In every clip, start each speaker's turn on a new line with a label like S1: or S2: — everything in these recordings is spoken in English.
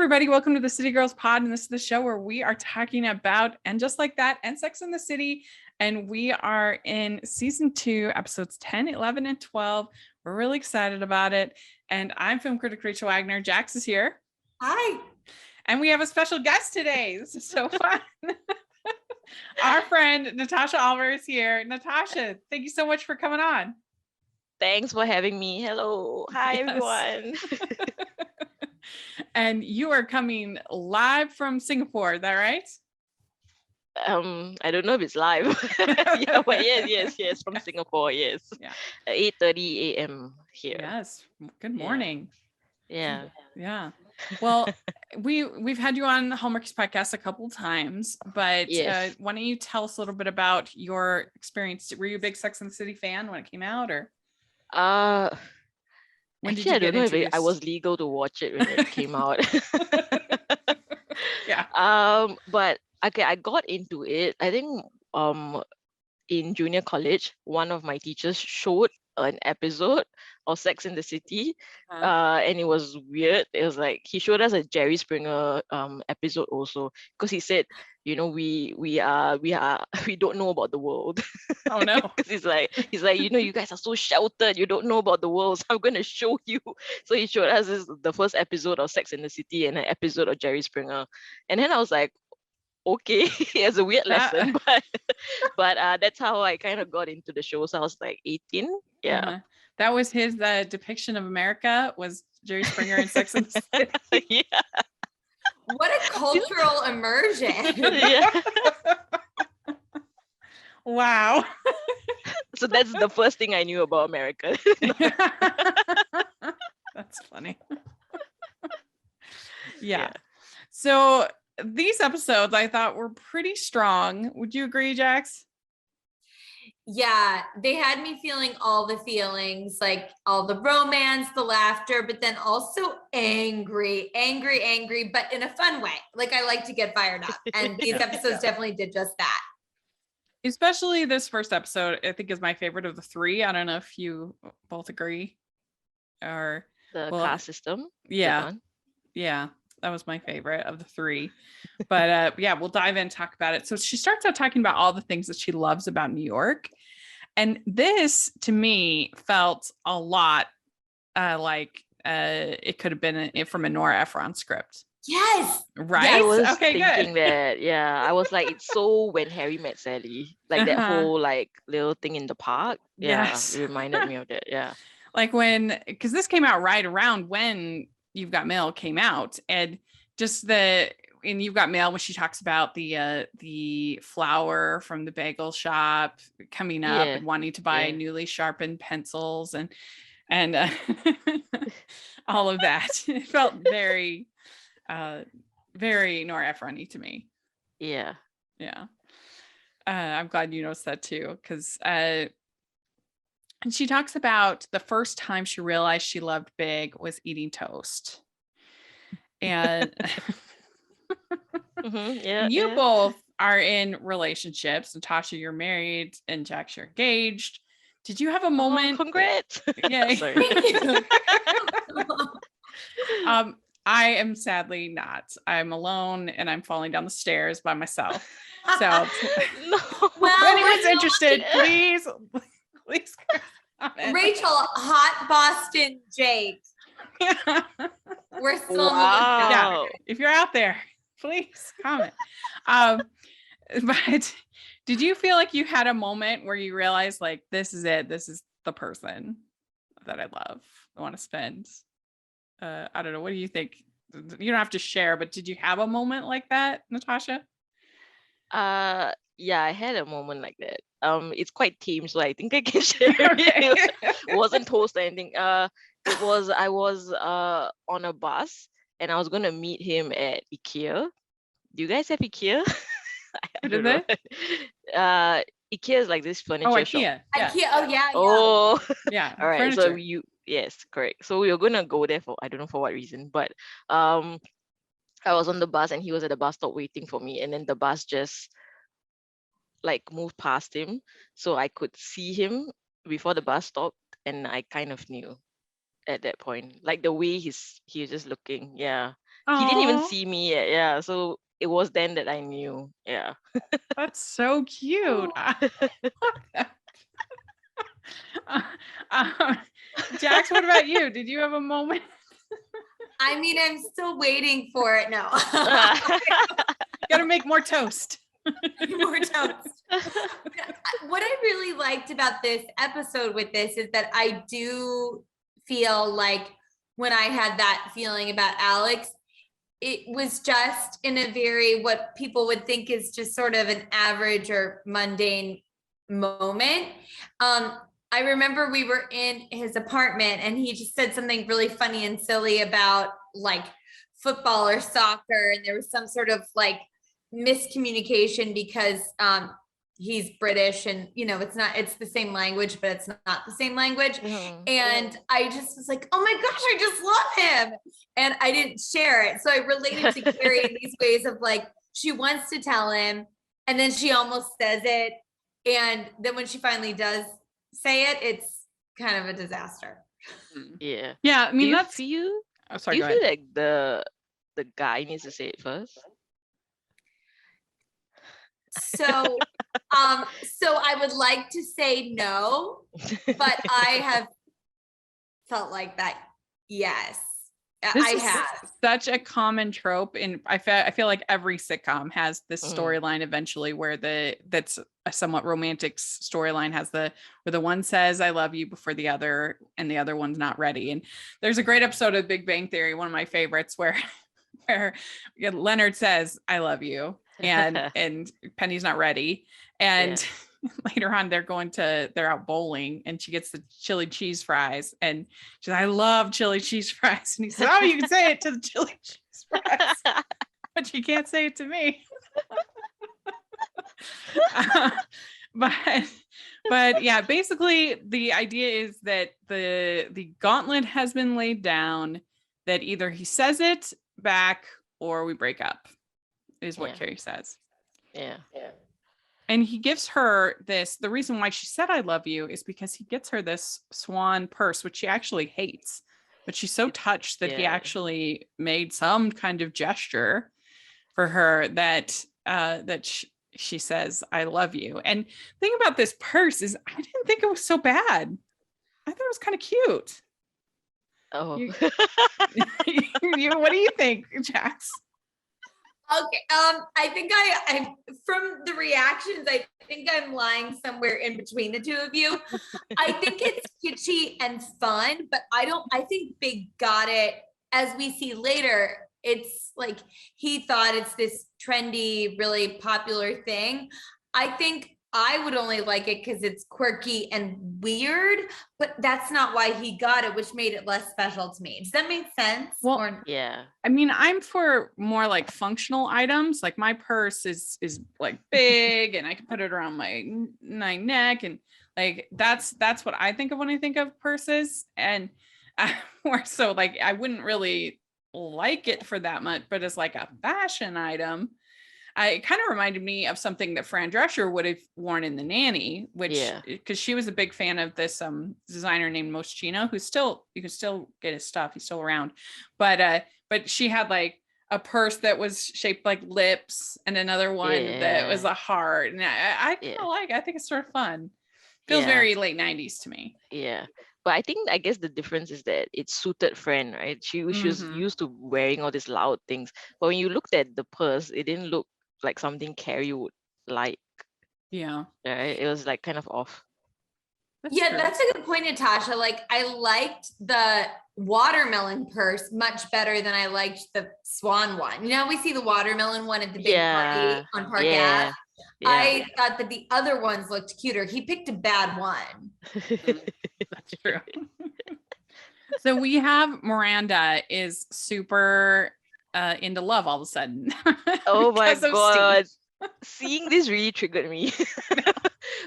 S1: everybody. Welcome to the City Girls Pod. And this is the show where we are talking about And Just Like That and Sex in the City. And we are in season 2, episodes 10, 11, and 12. We're really excited about it. And I'm film critic Rachel Wagner. Jax is here.
S2: Hi.
S1: And we have a special guest today. This is so fun. Our friend Natasha Alvar is here. Natasha, thank you so much for coming on.
S3: Thanks for having me. Hello. Hi, everyone.
S1: And you are coming live from Singapore, is that right?
S3: I don't know if it's live. Yeah, but yes, from Singapore, yes.
S1: Yeah.
S3: 8:30 a.m. here.
S1: Yes. Good morning.
S3: Yeah.
S1: Well, we've had you on the Hallmarkies podcast a couple times, but
S3: Yes.
S1: why don't you tell us a little bit about your experience? Were you a big Sex and the City fan when it came out, or when did
S3: Actually,
S1: you
S3: I
S1: get
S3: don't know if I
S1: introduced?
S3: was legal to watch it when it came out.
S1: Yeah.
S3: But okay, I got into it. I think in junior college, one of my teachers showed an episode of Sex in the City, and it was weird. It was like he showed us a Jerry Springer episode also, because he said, you know, we don't know about the world.
S1: Oh no.
S3: Because he's like, you know, you guys are so sheltered, you don't know about the world, so I'm gonna show you. So he showed us the first episode of Sex in the City and an episode of Jerry Springer, and then I was like, okay, it's a weird lesson, but that's how I kind of got into the show. So I was like 18. Yeah.
S1: That was his depiction of America, was Jerry Springer and Sex and the City.
S3: Yeah.
S2: What a cultural immersion.
S3: Yeah.
S1: Wow.
S3: So that's the first thing I knew about America.
S1: That's funny. Yeah. So these episodes I thought were pretty strong. Would you agree, Jax?
S2: Yeah, they had me feeling all the feelings, like all the romance, the laughter, but then also angry, but in a fun way. Like I like to get fired up. And these episodes definitely did just that.
S1: Especially this first episode, I think is my favorite of the 3. I don't know if you both agree. Or
S3: the car system.
S1: Yeah. That was my favorite of the 3. But we'll dive in and talk about it. So she starts out talking about all the things that she loves about New York. And this, to me, felt a lot like it could have been from a Nora Ephron script.
S2: Yes.
S1: Right?
S3: I was
S1: okay,
S3: thinking
S1: good.
S3: that, I was like, it's so When Harry Met Sally. Like that whole like little thing in the park.
S1: Yes.
S3: Yeah, it reminded me of that, yeah.
S1: Like because this came out right around when You've Got Mail came out, and just in You've Got Mail, when she talks about the flour from the bagel shop coming up and wanting to buy newly sharpened pencils and all of that, it felt very very Nora Ephron-y to me.
S3: Yeah.
S1: I'm glad you noticed that too, because and she talks about the first time she realized she loved big was eating toast. And you both are in relationships. Natasha, you're married, and Jax, you're engaged. Did you have a moment?
S3: Oh, congrats.
S1: Yeah.
S3: Sorry.
S1: I am sadly not. I'm alone and I'm falling down the stairs by myself. So
S3: No.
S1: Well, if anyone's interested, please comment.
S2: Rachel, hot Boston Jake. We're still
S3: Wow.
S1: If you're out there, please comment. But did you feel like you had a moment where you realized, like, this is it, this is the person that I love, I want to spend I don't know, what do you think? You don't have to share, but did you have a moment like that, Natasha?
S3: Yeah, I had a moment like that. It's quite tame, so I think I can share it. It wasn't toast or anything. I was on a bus and I was gonna meet him at IKEA. Do you guys have IKEA? I don't know. IKEA is like this furniture shop.
S1: IKEA.
S2: IKEA. Oh yeah.
S3: Oh,
S1: yeah.
S3: All right.
S1: Furniture.
S3: So yes, correct. So we were gonna go there for, I don't know for what reason, but I was on the bus and he was at the bus stop waiting for me, and then the bus just like moved past him, so I could see him before the bus stopped, and I kind of knew at that point, like the way he was just looking. Yeah. He didn't even
S1: Oh,
S3: see me yet. Yeah. So it was then that I knew. Yeah.
S1: that's so cute. I love that. Uh, uh, Jax, what about you? Did you have a moment?
S2: I mean, I'm still waiting for it. No.
S1: Gotta make more toast.
S2: More toast. What I really liked about this episode with this is that I do feel like when I had that feeling about Alex, it was just in a very what people would think is just sort of an average or mundane moment. I remember we were in his apartment and he just said something really funny and silly about like football or soccer, and there was some sort of like miscommunication because he's British and it's the same language, but it's not the same language. And I just was like, oh my gosh, I just love him. And I didn't share it. So I related to Carrie in these ways of like, she wants to tell him and then she almost says it. And then when she finally does say it, it's kind of a disaster.
S3: Yeah.
S1: Yeah, I mean
S3: do you
S1: that's.
S3: feel
S1: Oh,
S3: do
S1: sorry.
S3: you
S1: Go
S3: feel
S1: ahead.
S3: like the guy needs to say it first?
S2: So I would like to say no, but I have felt like that. Yes,
S1: This
S2: I
S1: is
S2: have.
S1: such a common trope, and I feel like every sitcom has this
S3: Mm.
S1: storyline eventually where that's a somewhat romantic storyline has where the one says I love you before the other, and the other one's not ready. And there's a great episode of Big Bang Theory, one of my favorites, where Leonard says I love you, and Penny's not ready, and later on they're out bowling and she gets the chili cheese fries and she's like, I love chili cheese fries, and he says, oh, you can say it to the chili cheese fries but you can't say it to me. But yeah, basically the idea is that the gauntlet has been laid down, that either he says it back or we break up, is what Carrie says.
S3: Yeah.
S1: And he gives her this. The reason why she said I love you is because he gets her this swan purse, which she actually hates. But she's so touched that he actually made some kind of gesture for her that she says I love you. And the thing about this purse is I didn't think it was so bad. I thought it was kind of cute.
S3: Oh.
S1: What do you think, Jax?
S2: Okay. I think I from the reactions, I think I'm lying somewhere in between the two of you. I think it's kitschy and fun, but I think Big got it. As we see later, it's like he thought it's this trendy, really popular thing. I think I would only like it because it's quirky and weird, but that's not why he got it, which made it less special to me. Does that make sense?
S1: Well, I mean, I'm for more like functional items. Like my purse is like big and I can put it around my neck, and like that's what I think of when I think of purses. And more so like I wouldn't really like it for that much, but as like a fashion item, it kind of reminded me of something that Fran Drescher would have worn in The Nanny, which because she was a big fan of this designer named Moschino, you can still get his stuff. He's still around, but she had like a purse that was shaped like lips and another one that was a heart. And I kind of I think it's sort of fun. Feels very late 90s to me.
S3: Yeah. But I guess the difference is that it suited Fran, right? She was used to wearing all these loud things. But when you looked at the purse, it didn't look like something Carrie would like.
S1: Yeah.
S3: Right? It was like kind of off.
S2: That's a good point, Natasha. Like I liked the watermelon purse much better than I liked the swan one. We see the watermelon one at the big party on Park Ave. I thought that the other ones looked cuter. He picked a bad one.
S1: That's true. So we have Miranda is super into love all of a sudden.
S3: Oh my God. Seeing this really triggered me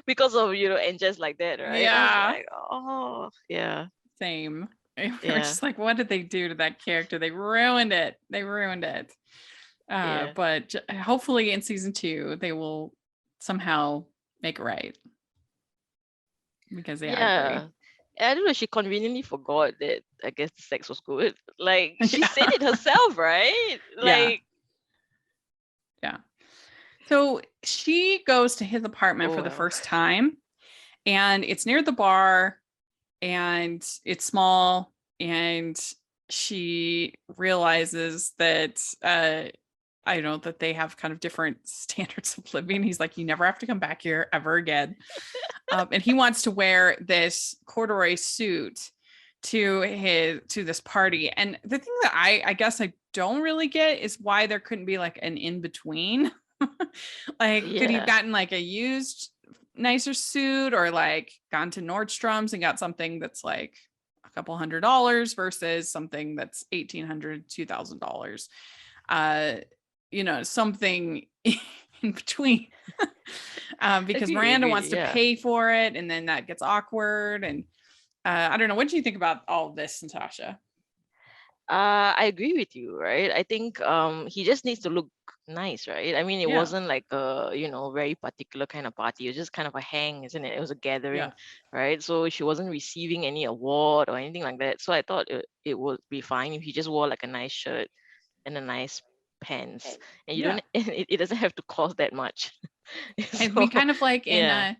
S3: because of, and just like that, right?
S1: Yeah.
S3: Like, oh, yeah.
S1: Same. We're just like, what did they do to that character? They ruined it. But hopefully in season 2, they will somehow make it right. Because I agree.
S3: I don't know, she conveniently forgot that I guess the sex was good. Like she
S1: Yeah.
S3: said it herself, right? Like
S1: Yeah. So she goes to his apartment
S3: oh
S1: for the
S3: well.
S1: first time, and it's near the bar, and it's small, and she realizes that I don't know, that they have kind of different standards of living. He's like, you never have to come back here ever again. And he wants to wear this corduroy suit to this party. And the thing that I guess I don't really get is why there couldn't be like an in between. Like, could he have
S3: Yeah.
S1: gotten like a used nicer suit, or like gone to Nordstrom's and got something that's like a couple $100 versus something that's $1,800, $2,000. Something in between. Because Miranda wants to pay for it, and then that gets awkward. And I don't know. What do you think about all of this, Natasha?
S3: I agree with you, right? I think he just needs to look nice, right? I mean, it wasn't like a, very particular kind of party. It was just kind of a hang, isn't it? It was a gathering, right? So she wasn't receiving any award or anything like that. So I thought it would be fine if he just wore like a nice shirt and a nice pants. And you don't it doesn't have to cost that much.
S1: I mean, kind of like
S3: yeah.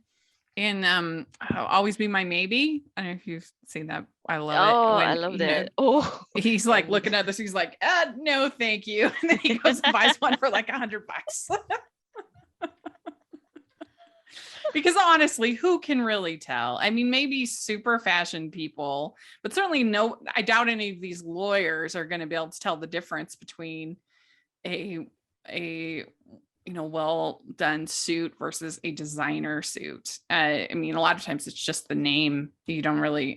S1: in Always Be My Maybe. I don't know if you've seen that. I love
S3: Oh,
S1: it. When
S3: I love that. Oh,
S1: he's like looking at this, he's like, no, thank you. And then he goes and buys one for like $100. Because honestly, who can really tell? I mean, maybe super fashion people, but certainly I doubt any of these lawyers are going to be able to tell the difference between a well done suit versus a designer suit. I mean, a lot of times it's just the name. You don't really,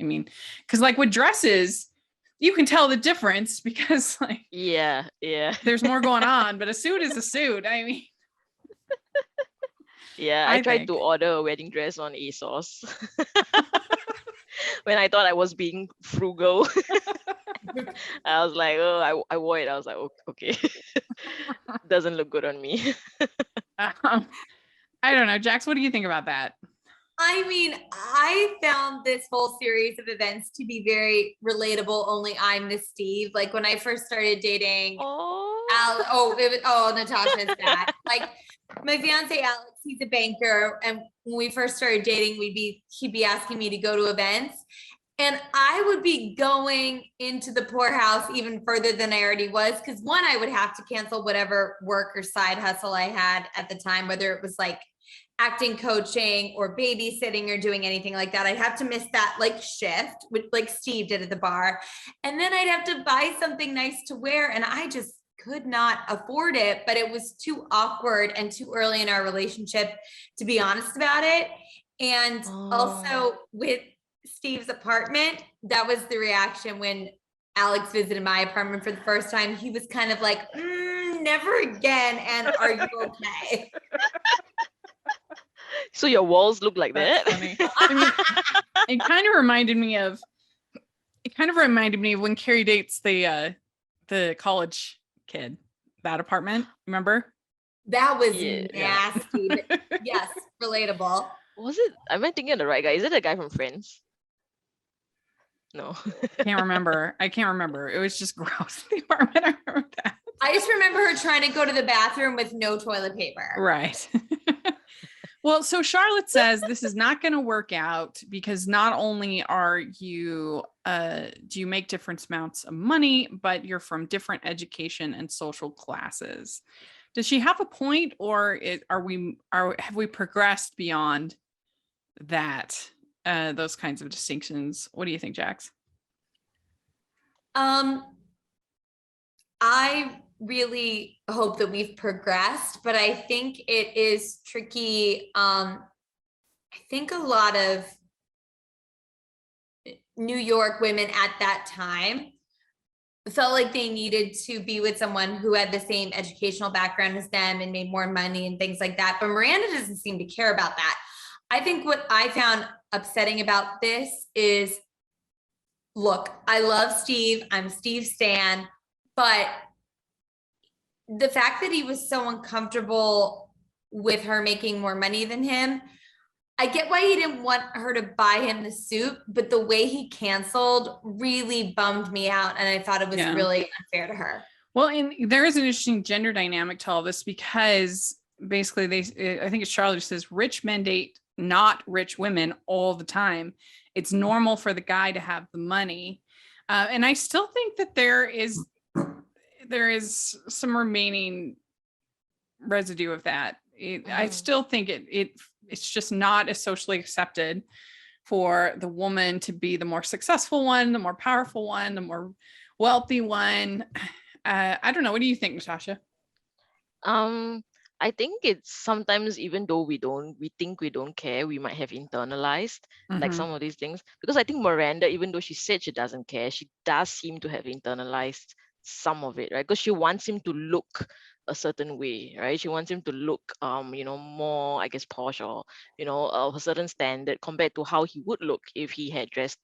S1: because like with dresses, you can tell the difference because like there's more going on, but a suit is a suit. I mean,
S3: I tried to order a wedding dress on ASOS when I thought I was being frugal. I was like, oh, I wore it. I was like, okay. Doesn't look good on me.
S1: I don't know. Jax, what do you think about that?
S2: I mean, I found this whole series of events to be very relatable. Only I'm the Steve. Like when I first started dating, Natasha's that. Like my fiance Alex, he's a banker, and when we first started dating, he'd be asking me to go to events, and I would be going into the poorhouse even further than I already was. Because one, I would have to cancel whatever work or side hustle I had at the time, whether it was like acting coaching or babysitting or doing anything like that. I'd have to miss that like shift, which like Steve did at the bar. And then I'd have to buy something nice to wear. And I just could not afford it, but it was too awkward and too early in our relationship to be honest about it. And also with Steve's apartment, that was the reaction when Alex visited my apartment for the first time. He was kind of like, never again. And are you okay?
S3: So your walls look like
S1: That's
S3: that?
S1: funny. I mean, it kind of reminded me of when Carrie dates the college kid, that apartment. Remember?
S2: That was nasty. But yes, relatable.
S3: Was it? Am I thinking of the right guy? Is it the guy from Friends? No.
S1: I can't remember. It was just gross. The apartment. I remember that.
S2: I just remember her trying to go to the bathroom with no toilet paper.
S1: Right. Well, so Charlotte says this is not going to work out because not only are you, do you make different amounts of money, but you're from different education and social classes. Does she have a point, or have we progressed beyond that? Those kinds of distinctions. What do you think, Jax?
S2: I really hope that we've progressed, but I think it is tricky. I think a lot of New York women at that time felt like they needed to be with someone who had the same educational background as them and made more money and things like that. But Miranda doesn't seem to care about that. I think what I found upsetting about this is, look, I love Steve. I'm Steve Stan, but the fact that he was so uncomfortable with her making more money than him, I get why he didn't want her to buy him the suit, but the way he canceled really bummed me out. And I thought it was really unfair to her.
S1: Well, and there is an interesting gender dynamic to all this because basically I think it's Charlie who says rich men date not rich women all the time. It's normal for the guy to have the money. And I still think that there is some remaining residue of that. I still think it's just not as socially accepted for the woman to be the more successful one, the more powerful one, the more wealthy one. I don't know. What do you think, Natasha?
S3: I think it's sometimes, even though we think we don't care, we might have internalized like some of these things. Because I think Miranda, even though she said she doesn't care, she does seem to have internalized some of it, right? Because she wants him to look a certain way, right? She wants him to look, more, I guess, posh, or, a certain standard compared to how he would look if he had dressed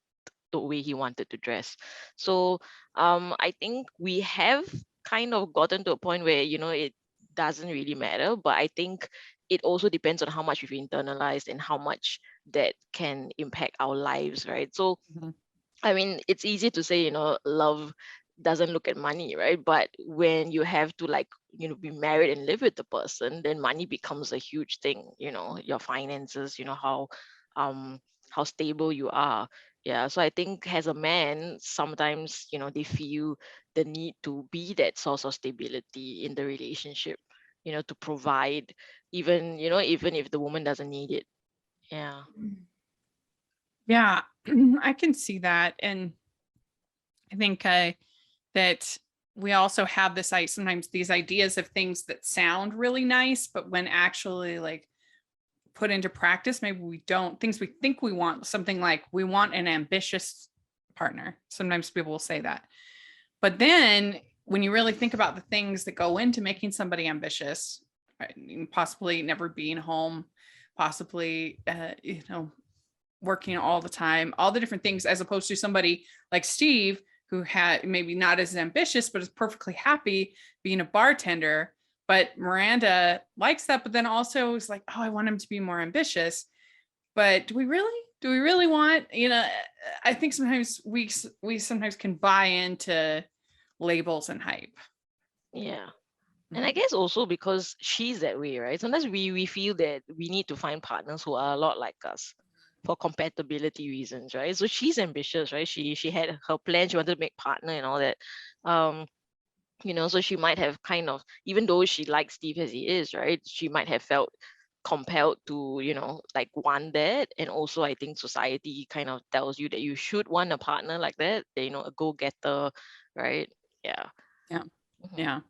S3: the way he wanted to dress. So I think we have kind of gotten to a point where, it doesn't really matter, but I think it also depends on how much we've internalized and how much that can impact our lives, right? So I mean, it's easy to say, love doesn't look at money, right? But when you have to be married and live with the person, then money becomes a huge thing, your finances, how stable you are. Yeah. So I think as a man, sometimes, they feel the need to be that source of stability in the relationship, to provide, even if the woman doesn't need it. Yeah.
S1: Yeah, I can see that. And I think that we also have sometimes these ideas of things that sound really nice, but when actually put into practice, maybe we don't. Things we think we want, something like we want an ambitious partner. Sometimes people will say that. But then when you really think about the things that go into making somebody ambitious, right, possibly never being home, possibly, working all the time, all the different things, as opposed to somebody like Steve, who had maybe not as ambitious, but is perfectly happy being a bartender. But Miranda likes that, but then also is like, oh, I want him to be more ambitious. But do we really want, I think sometimes we sometimes can buy into labels and hype.
S3: Yeah. And I guess also because she's that way, right? Sometimes we feel that we need to find partners who are a lot like us for compatibility reasons, right? So she's ambitious, right? She had her plan, she wanted to make partner and all that. So she might have kind of, even though she likes Steve as he is, right? She might have felt compelled to, want that. And also I think society kind of tells you that you should want a partner like that, a go-getter, right? Yeah.
S1: Yeah. Yeah.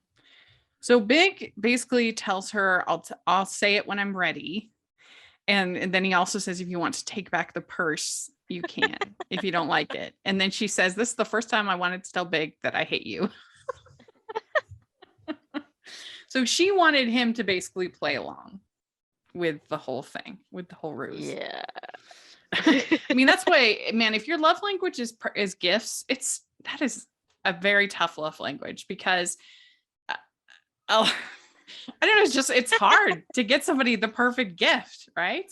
S1: So Big basically tells her, I'll say it when I'm ready. And then he also says, if you want to take back the purse, you can, if you don't like it. And then she says, this is the first time I wanted to tell Big that I hate you. So she wanted him to basically play along with the whole thing, with the whole ruse.
S3: Yeah.
S1: I mean, that's why, man, if your love language is gifts, that is a very tough love language, because I don't know, it's hard to get somebody the perfect gift, right?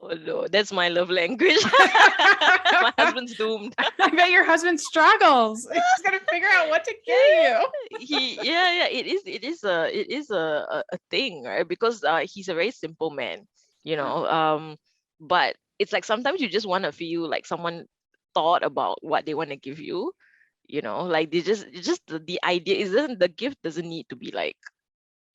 S3: Oh no, that's my love language. My husband's doomed.
S1: I bet your husband struggles. He's gonna figure out what to get you.
S3: It is a thing, right? Because he's a very simple man, but it's like sometimes you just want to feel like someone thought about what they want to give you, like they just the idea isn't, the gift doesn't need to be like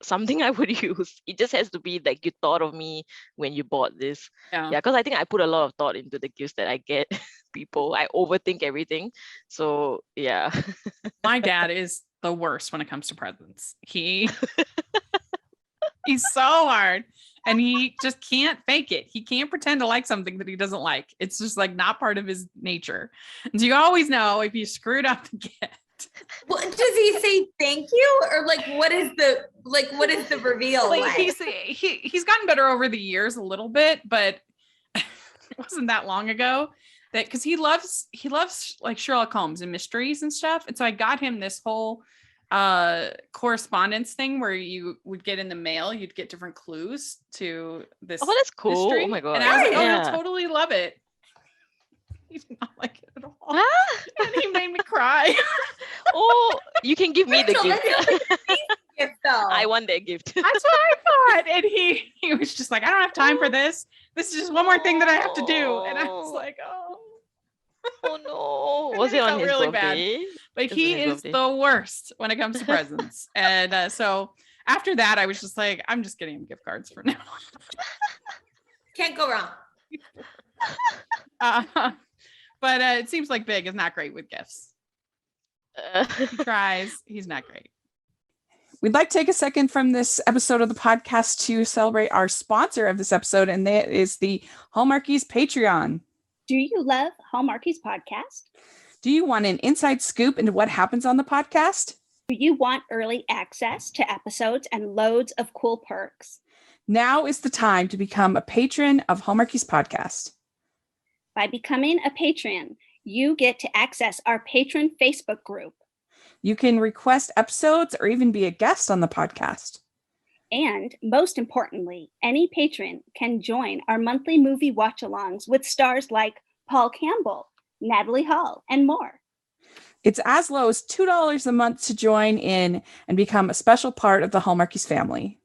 S3: something I would use. It just has to be like, you thought of me when you bought this. Yeah, because I think I put a lot of thought into the gifts that I get people. I overthink everything. So yeah.
S1: My dad is the worst when it comes to presents. He's so hard, and he just can't fake it. He can't pretend to like something that he doesn't like. It's just like not part of his nature. And so you always know if you screwed up the gift.
S2: Well, does he say thank you, or what is the reveal?
S1: He's gotten better over the years a little bit, but it wasn't that long ago that, because he loves like Sherlock Holmes and mysteries and stuff. And so I got him this whole correspondence thing where you would get in the mail, you'd get different clues to this
S3: Oh, that's cool.
S1: mystery.
S3: Oh my god.
S1: And I was like, oh,
S3: Yeah.
S1: you'll totally love it. He did not like it at all.
S3: Ah!
S1: And he made me cry.
S3: Oh, you can give me the
S2: Rachel,
S3: gift.
S2: that's like an amazing gift, though.
S3: I want that gift.
S1: That's what I thought. And he was just like, I don't have time for this. This is just one more thing that I have to do. And I was like, oh.
S3: Oh no.
S1: And
S3: Was
S1: then
S3: it
S1: he
S3: on
S1: felt
S3: his
S1: really bad.
S3: birthday?
S1: But
S3: It was
S1: he
S3: on his
S1: is
S3: birthday.
S1: the worst when it comes to presents. And so after that, I was just like, I'm just getting him gift cards for now.
S2: Can't go wrong.
S1: But it seems like Big is not great with gifts. He tries. He's not great. We'd like to take a second from this episode of the podcast to celebrate our sponsor of this episode, and that is the Hallmarkies Patreon.
S4: Do you love Hallmarkies podcast?
S1: Do you want an inside scoop into what happens on the podcast?
S4: Do you want early access to episodes and loads of cool perks?
S1: Now is the time to become a patron of Hallmarkies Podcast.
S4: By becoming a patron, you get to access our patron Facebook group.
S1: You can request episodes or even be a guest on the podcast.
S4: And most importantly, any patron can join our monthly movie watch-alongs with stars like Paul Campbell, Natalie Hall, and more.
S1: It's as low as $2 a month to join in and become a special part of the Hallmarkies family.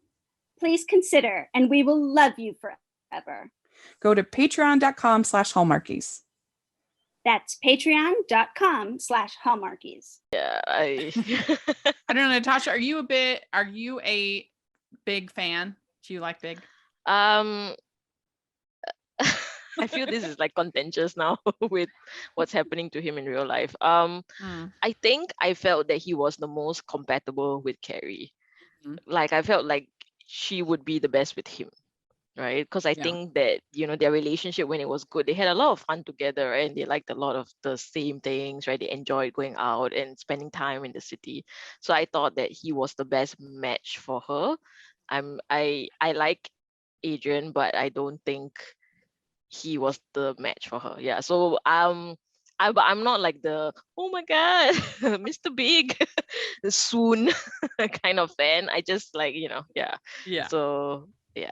S4: Please consider, and we will love you forever.
S1: Go to patreon.com/Hallmarkies.
S4: That's patreon.com/Hallmarkies.
S3: Yeah, I
S1: I don't know, Natasha, are you a Big fan? Do you like Big?
S3: I feel this is like contentious now with what's happening to him in real life. I think I felt that he was the most compatible with Carrie.
S1: Mhm.
S3: Like I felt like she would be the best with him, right? Because I
S1: Yeah.
S3: think that, you know, their relationship when it was good, they had a lot of fun together and they liked a lot of the same things, right? They enjoyed going out and spending time in the city. So I thought that he was the best match for her. I like Adrian, but I don't think he was the match for her. Yeah. So but I'm not like the oh my god, Mr. Big soon kind of fan. I just like, you know, yeah.
S1: Yeah.
S3: So yeah.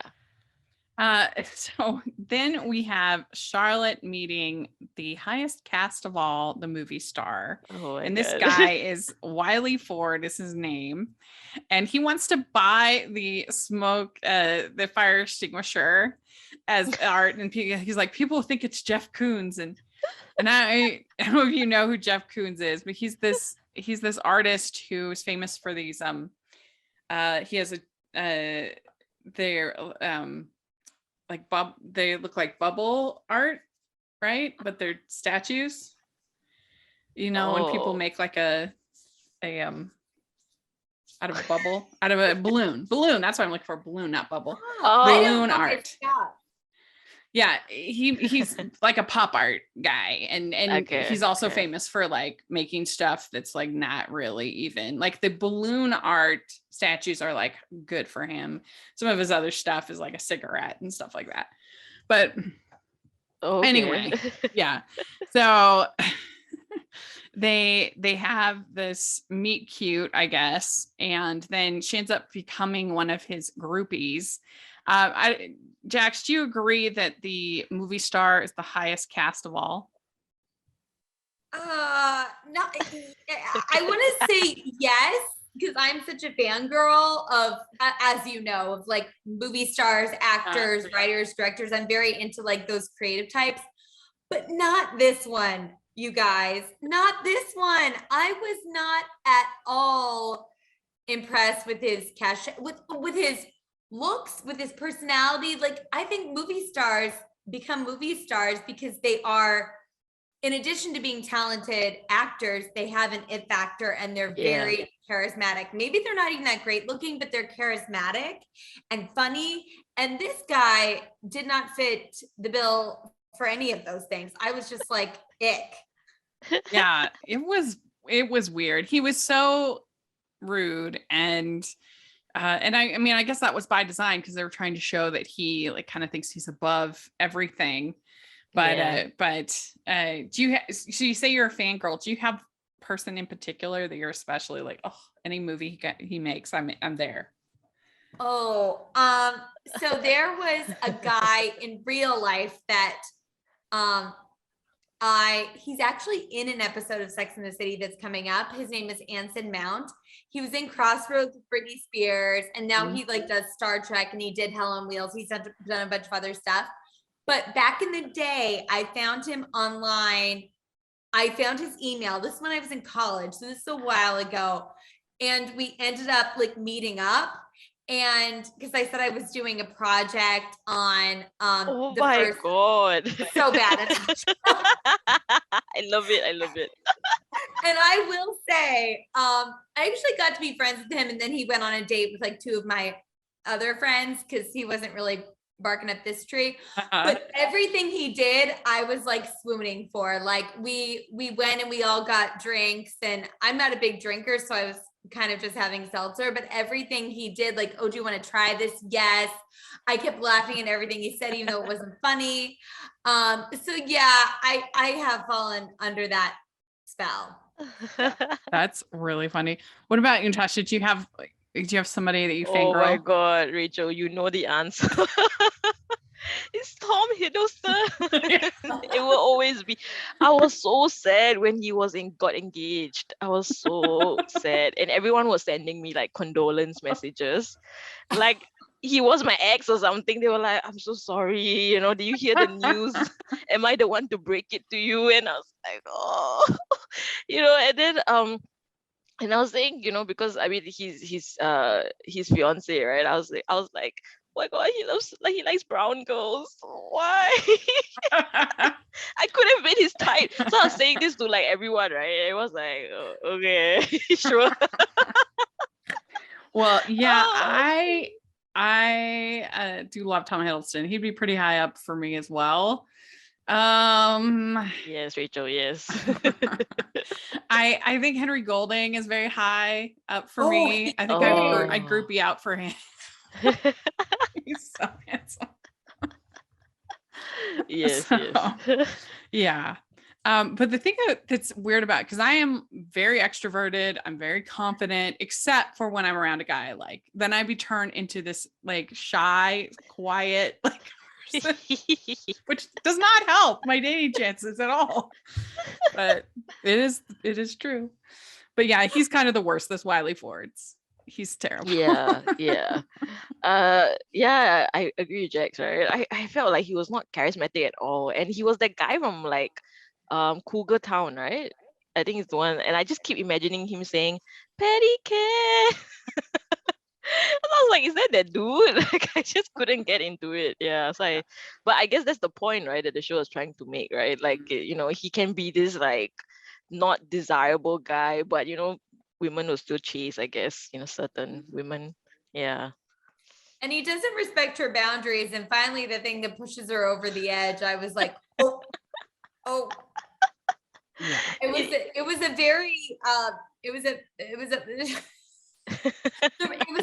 S1: So then we have Charlotte meeting the highest cast of all, the movie star.
S3: Oh my
S1: And this
S3: God.
S1: guy is Wiley Ford is his name. And he wants to buy the fire extinguisher as art. And he's like, people think it's Jeff Koons. And I don't know if you know who Jeff Koons is, but he's this artist who is famous for these, he has they look like bubble art, right? But they're statues. You know, when people
S3: Oh.
S1: make like a out of a bubble, out of a balloon. That's what I'm looking for. Balloon, not bubble.
S3: Oh.
S2: I don't
S1: Balloon
S2: know his
S1: art.
S2: stuff.
S1: Yeah, he's like a pop art guy, and
S3: Okay,
S1: he's also
S3: okay.
S1: famous for like making stuff that's like not really even like the balloon art statues are like good for him. Some of his other stuff is like a cigarette and stuff like that. But
S3: Okay.
S1: anyway, yeah. So they have this meet cute, I guess, and then she ends up becoming one of his groupies. Jax, do you agree that the movie star is the highest cast of all?
S2: No, I want to say yes, because I'm such a fangirl of, as you know, of like movie stars, actors, writers, directors. I'm very into like those creative types, but not this one, you guys. Not this one. I was not at all impressed with his with his looks, with his personality. Like, I think movie stars become movie stars because they are, in addition to being talented actors, they have an it factor and they're very charismatic. Maybe they're not even that great looking, but they're charismatic and funny. And this guy did not fit the bill for any of those things. I was just like, ick.
S1: Yeah, it was weird. He was so rude, and I mean, I guess that was by design because they were trying to show that he like kind of thinks he's above everything. But
S3: Yeah.
S1: do you so you say you're a fangirl? Do you have person in particular that you're especially like, oh, any movie he makes, I'm there?
S2: Oh, so there was a guy in real life that um he's actually in an episode of Sex and the City that's coming up. His name is Anson Mount. He was in Crossroads with Britney Spears, and now he like does Star Trek, and he did Hell on Wheels. He's done a bunch of other stuff. But back in the day, I found him online. I found his email. This is when I was in college, so this is a while ago. And we ended up like meeting up. And because I said I was doing a project on
S3: Oh my God.
S2: so bad.
S3: I love it. I love it.
S2: And I will say, I actually got to be friends with him, and then he went on a date with like 2 of my other friends because he wasn't really barking up this tree. But everything he did, I was like swooning for. Like we went and we all got drinks, and I'm not a big drinker, so I was kind of just having seltzer, but everything he did, like, oh, do you want to try this? Yes. I kept laughing at everything he said, even though it wasn't funny. So yeah, I have fallen under that spell.
S1: That's really funny. What about you, Natasha? Do you have somebody that you fangirl?
S3: Oh my God, Rachel, you know the answer. It's Tom Hiddleston. It will always be. I was so sad when he got engaged. I was so sad, and everyone was sending me like condolence messages, like he was my ex or something. They were like, "I'm so sorry. You know, do you hear the news? Am I the one to break it to you?" And I was like, "Oh," you know. And then and I was saying, you know, because I mean, his fiance, right? I was like, oh my God, he likes brown girls. Why? I could have been his type. So I was saying this to like everyone, right? It was like, oh, okay, sure.
S1: Well, yeah,
S3: Oh.
S1: I do love Tom Hiddleston. He'd be pretty high up for me as well.
S3: Yes, Rachel, yes.
S1: I think Henry Golding is very high up for
S2: Oh,
S1: me. I think I groupie out for him. He's so handsome.
S3: Yes,
S1: So,
S3: yes.
S1: Yeah. But the thing that's weird about, because I am very extroverted, I'm very confident, except for when I'm around a guy I like. Then I be turned into this like shy, quiet, like person, which does not help my dating chances at all. But it is true. But yeah, he's kind of the worst, this Wiley Ford's. He's terrible.
S3: Yeah. Yeah, I agree with Jax, right? I felt like he was not charismatic at all. And he was that guy from like Cougar Town, right? I think it's the one. And I just keep imagining him saying, "Petty care." And I was like, is that dude? Like I just couldn't get into it. Yeah. But I guess that's the point, right? That the show is trying to make, right? Like, you know, he can be this like not desirable guy, but you know, women will still chase, I guess, you know, certain women. Yeah.
S2: And he doesn't respect her boundaries. And finally, the thing that pushes her over the edge, I was like, oh.
S1: Yeah.
S2: It was a very it was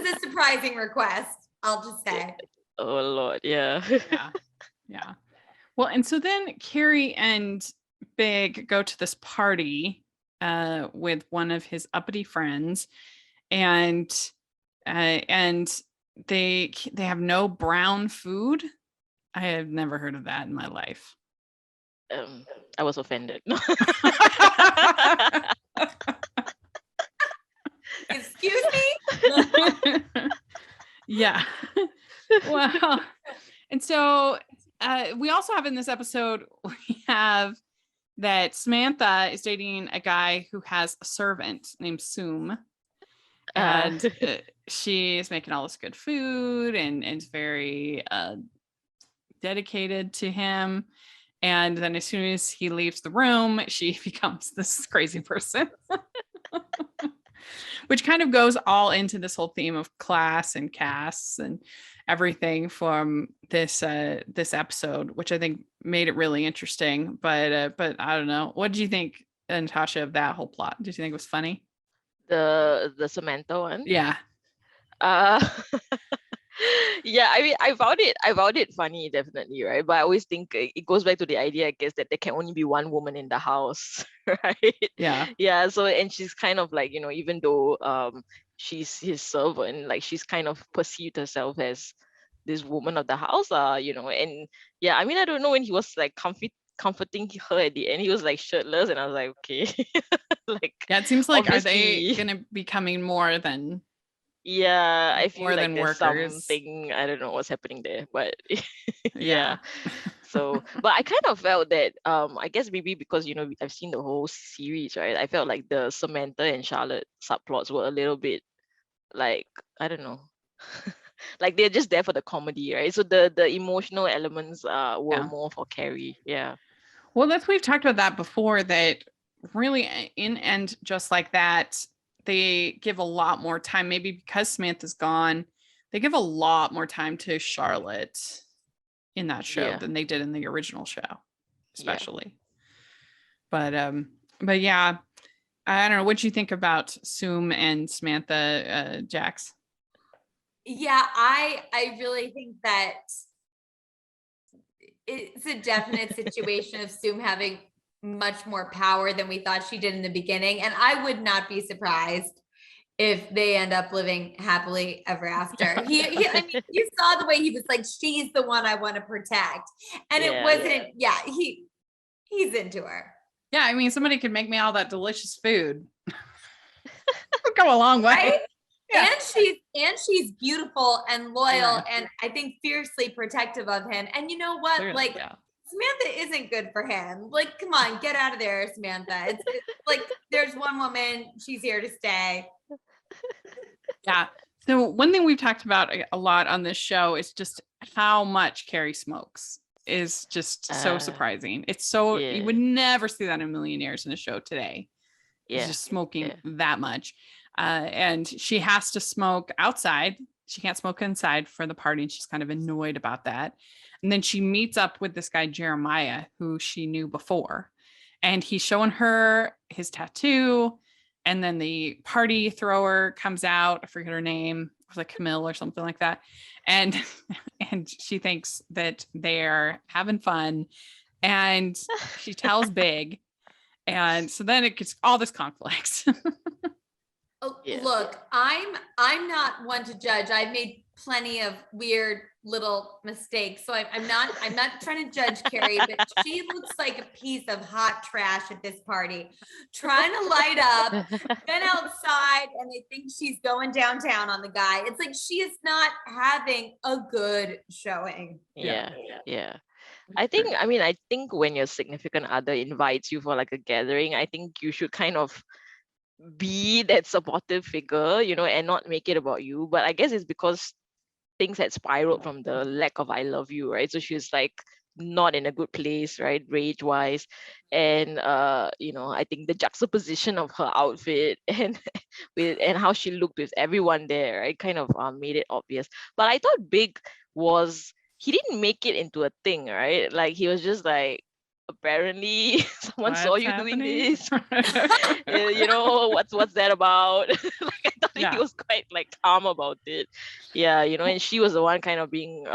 S2: a surprising request, I'll just say.
S3: Oh Lord, yeah.
S1: Yeah. Well, and so then Carrie and Big go to this party with one of his uppity friends, and they have no brown food. I have never heard of that in my life.
S3: I was offended.
S2: Excuse me?
S1: Yeah. Well, and so we also have in this episode, we have that Samantha is dating a guy who has a servant named Soom. And she's making all this good food and is very dedicated to him. And then as soon as he leaves the room, she becomes this crazy person. Which kind of goes all into this whole theme of class and castes and everything from this episode, which I think made it really interesting. But I don't know. What did you think, Natasha, of that whole plot? Did you think it was funny?
S3: The Samantha one?
S1: Yeah.
S3: Yeah, I mean, I found it funny, definitely, right? But I always think it goes back to the idea, I guess, that there can only be one woman in the house, right?
S1: Yeah.
S3: Yeah. So, and she's kind of like, even though she's his servant, like she's kind of perceived herself as this woman of the house, and yeah, I mean, I don't know, when he was like comforting her at the end, he was like shirtless, and I was like, okay, like
S1: Yeah, it seems like, are they
S3: obviously.
S1: gonna be becoming more than
S3: Yeah, I feel like there's
S1: workers?
S3: something, I don't know what's happening there, but yeah.
S1: Yeah.
S3: So, but I kind of felt that, I guess maybe because, I've seen the whole series, right? I felt like the Samantha and Charlotte subplots were a little bit like, I don't know, like they're just there for the comedy, right? So the emotional elements were
S1: Yeah.
S3: more for Carrie. Yeah.
S1: Well, we've talked about that before, that really in End Just Like That, they give a lot more time, maybe because Samantha's gone, they give a lot more time to Charlotte in that show
S3: Yeah.
S1: than they did in the original show,
S3: Yeah.
S1: especially. But yeah, I don't know. What do you think about Soom and Samantha, Jax?
S2: Yeah, I really think that it's a definite situation of Zoom having much more power than we thought she did in the beginning. And I would not be surprised if they end up living happily ever after. I mean, you saw the way he was like, she's the one I want to protect. And it wasn't, he's into her.
S1: Yeah, I mean, somebody could make me all that delicious food. Go a long way.
S2: Right?
S1: Yeah.
S2: And she's beautiful and loyal,
S1: Yeah.
S2: and I think fiercely protective of him. And you know what?
S1: Clearly,
S2: like
S1: yeah.
S2: Samantha isn't good for him. Like, come on, get out of there, Samantha. It's like there's one woman, she's here to stay.
S1: Yeah. So one thing we've talked about a lot on this show is just how much Carrie smokes is just so surprising. It's so, you would never see that in a million years in a show today. It's just smoking that much. And she has to smoke outside. She can't smoke inside for the party, and she's kind of annoyed about that. And then she meets up with this guy, Jeremiah, who she knew before. And he's showing her his tattoo. And then the party thrower comes out. I forget her name. It was like Camille or something like that. And she thinks that they're having fun. And she tells Big. And so then it gets all this conflict.
S2: Oh, look, I'm not one to judge. I've made plenty of weird little mistakes. So I'm not trying to judge Carrie, but she looks like a piece of hot trash at this party, trying to light up, then outside, and they think she's going downtown on the guy. It's like she is not having a good showing.
S3: Yeah. I think when your significant other invites you for like a gathering, I think you should kind of be that supportive figure, and not make it about you. But I guess it's because things had spiraled from the lack of I love you, right? So she's like not in a good place, right, rage wise. And I think the juxtaposition of her outfit and and how she looked with everyone there, right, kind of made it obvious. But I thought Big he didn't make it into a thing, right? Like he was just like, apparently someone saw you doing this. What's that about? Like I thought he was quite like calm about it. Yeah, and she was the one kind of being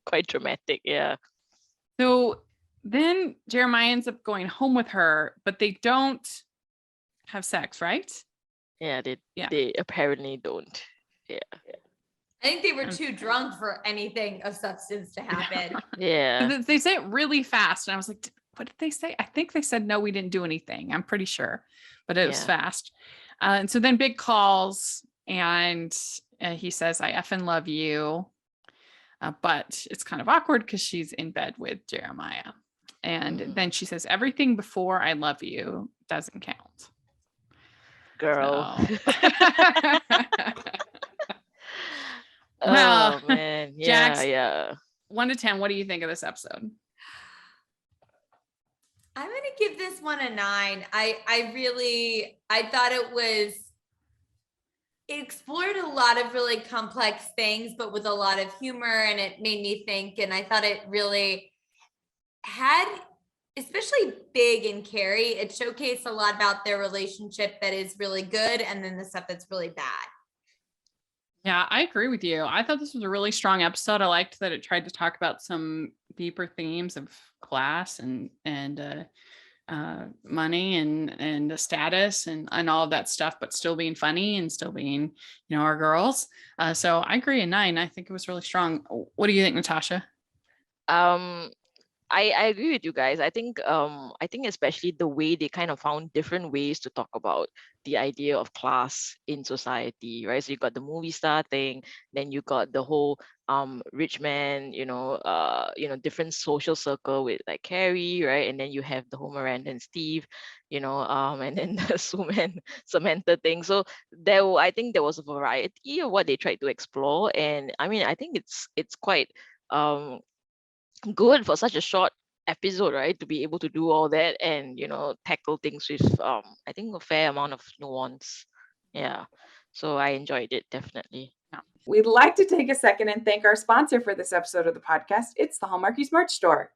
S3: quite dramatic. Yeah.
S1: So then Jeremiah ends up going home with her, but they don't have sex, right?
S3: Yeah, they apparently don't. Yeah.
S2: I think they were too drunk for anything of substance to happen.
S3: Yeah.
S1: They say it really fast. And I was like, what did they say? I think they said, no, we didn't do anything. I'm pretty sure, but it was fast. And so then Big calls and he says, I effing love you. But it's kind of awkward because she's in bed with Jeremiah. And then she says, everything before I love you doesn't count.
S3: Girl.
S1: So.
S3: Oh man. Yeah,
S1: Jax, 1 to 10, what do you think of this episode?
S2: I'm gonna give this one a 9. I thought it explored a lot of really complex things, but with a lot of humor, and it made me think. And I thought it really had, especially Big and Carrie, it showcased a lot about their relationship that is really good, and then the stuff that's really bad.
S1: Yeah, I agree with you. I thought this was a really strong episode. I liked that it tried to talk about some deeper themes of class and money and status and all of that stuff, but still being funny and still being, our girls. So I agree, a 9. I think it was really strong. What do you think, Natasha?
S3: Um, I agree with you guys. I think especially the way they kind of found different ways to talk about the idea of class in society, right? So you got the movie star thing, then you got the whole rich man, different social circle with like Carrie, right? And then you have the whole Miranda and Steve, and then the Samantha thing. So I think there was a variety of what they tried to explore. And I mean, I think it's quite good for such a short episode, right, to be able to do all that and tackle things with I think a fair amount of nuance. Yeah, so I enjoyed it, definitely.
S5: We'd like to take a second and thank our sponsor for this episode of the podcast. It's the Hallmarkies merch store.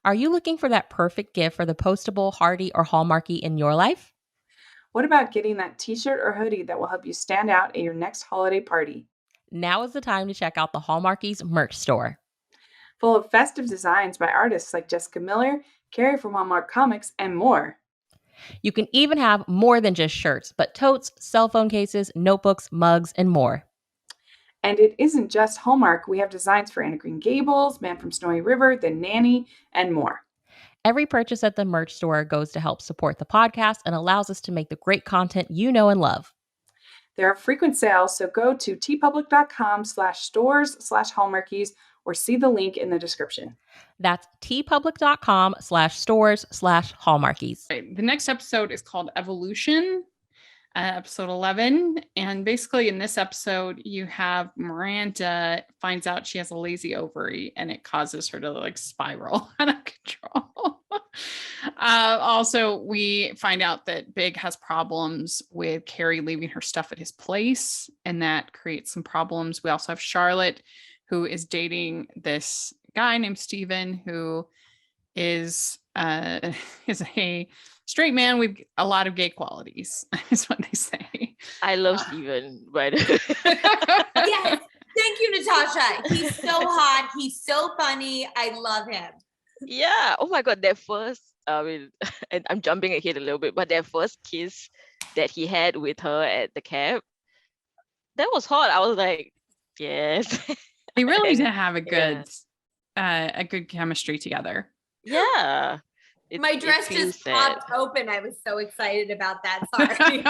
S6: Are you looking for that perfect gift for the postable, Hardy, or Hallmarky in your life?
S5: What about getting that t-shirt or hoodie that will help you stand out at your next holiday party?
S6: Now is the time to check out the Hallmarkies merch store.
S5: Full of festive designs by artists like Jessica Miller, Carrie from Hallmark Comics, and more.
S6: You can even have more than just shirts, but totes, cell phone cases, notebooks, mugs, and more.
S5: And it isn't just Hallmark. We have designs for Anna Green Gables, Man from Snowy River, The Nanny, and more.
S6: Every purchase at the merch store goes to help support the podcast and allows us to make the great content you know and love.
S5: There are frequent sales, so go to tpublic.com/stores/Hallmarkies or see the link in the description.
S6: That's tpublic.com/stores/Hallmarkies.
S1: Right. The next episode is called Evolution, episode 11. And basically in this episode, you have Miranda finds out she has a lazy ovary and it causes her to like spiral out of control. Also, we find out that Big has problems with Carrie leaving her stuff at his place, and that creates some problems. We also have Charlotte, who is dating this guy named Steven, who is a straight man with a lot of gay qualities, is what they say.
S3: I love Steven, but
S2: Yes. Thank you, Natasha. He's so hot. He's so funny. I love him.
S3: yeah, oh my god, their first, I mean, and I'm jumping ahead a little bit, but their first kiss that he had with her at the cab, that was hot. I was like, yes.
S1: They really did have a
S3: Yeah.
S1: good chemistry together.
S3: Yeah.
S2: My
S3: It
S2: dress
S3: feels
S2: just
S3: sad.
S2: popped open. I was so excited about that. Sorry.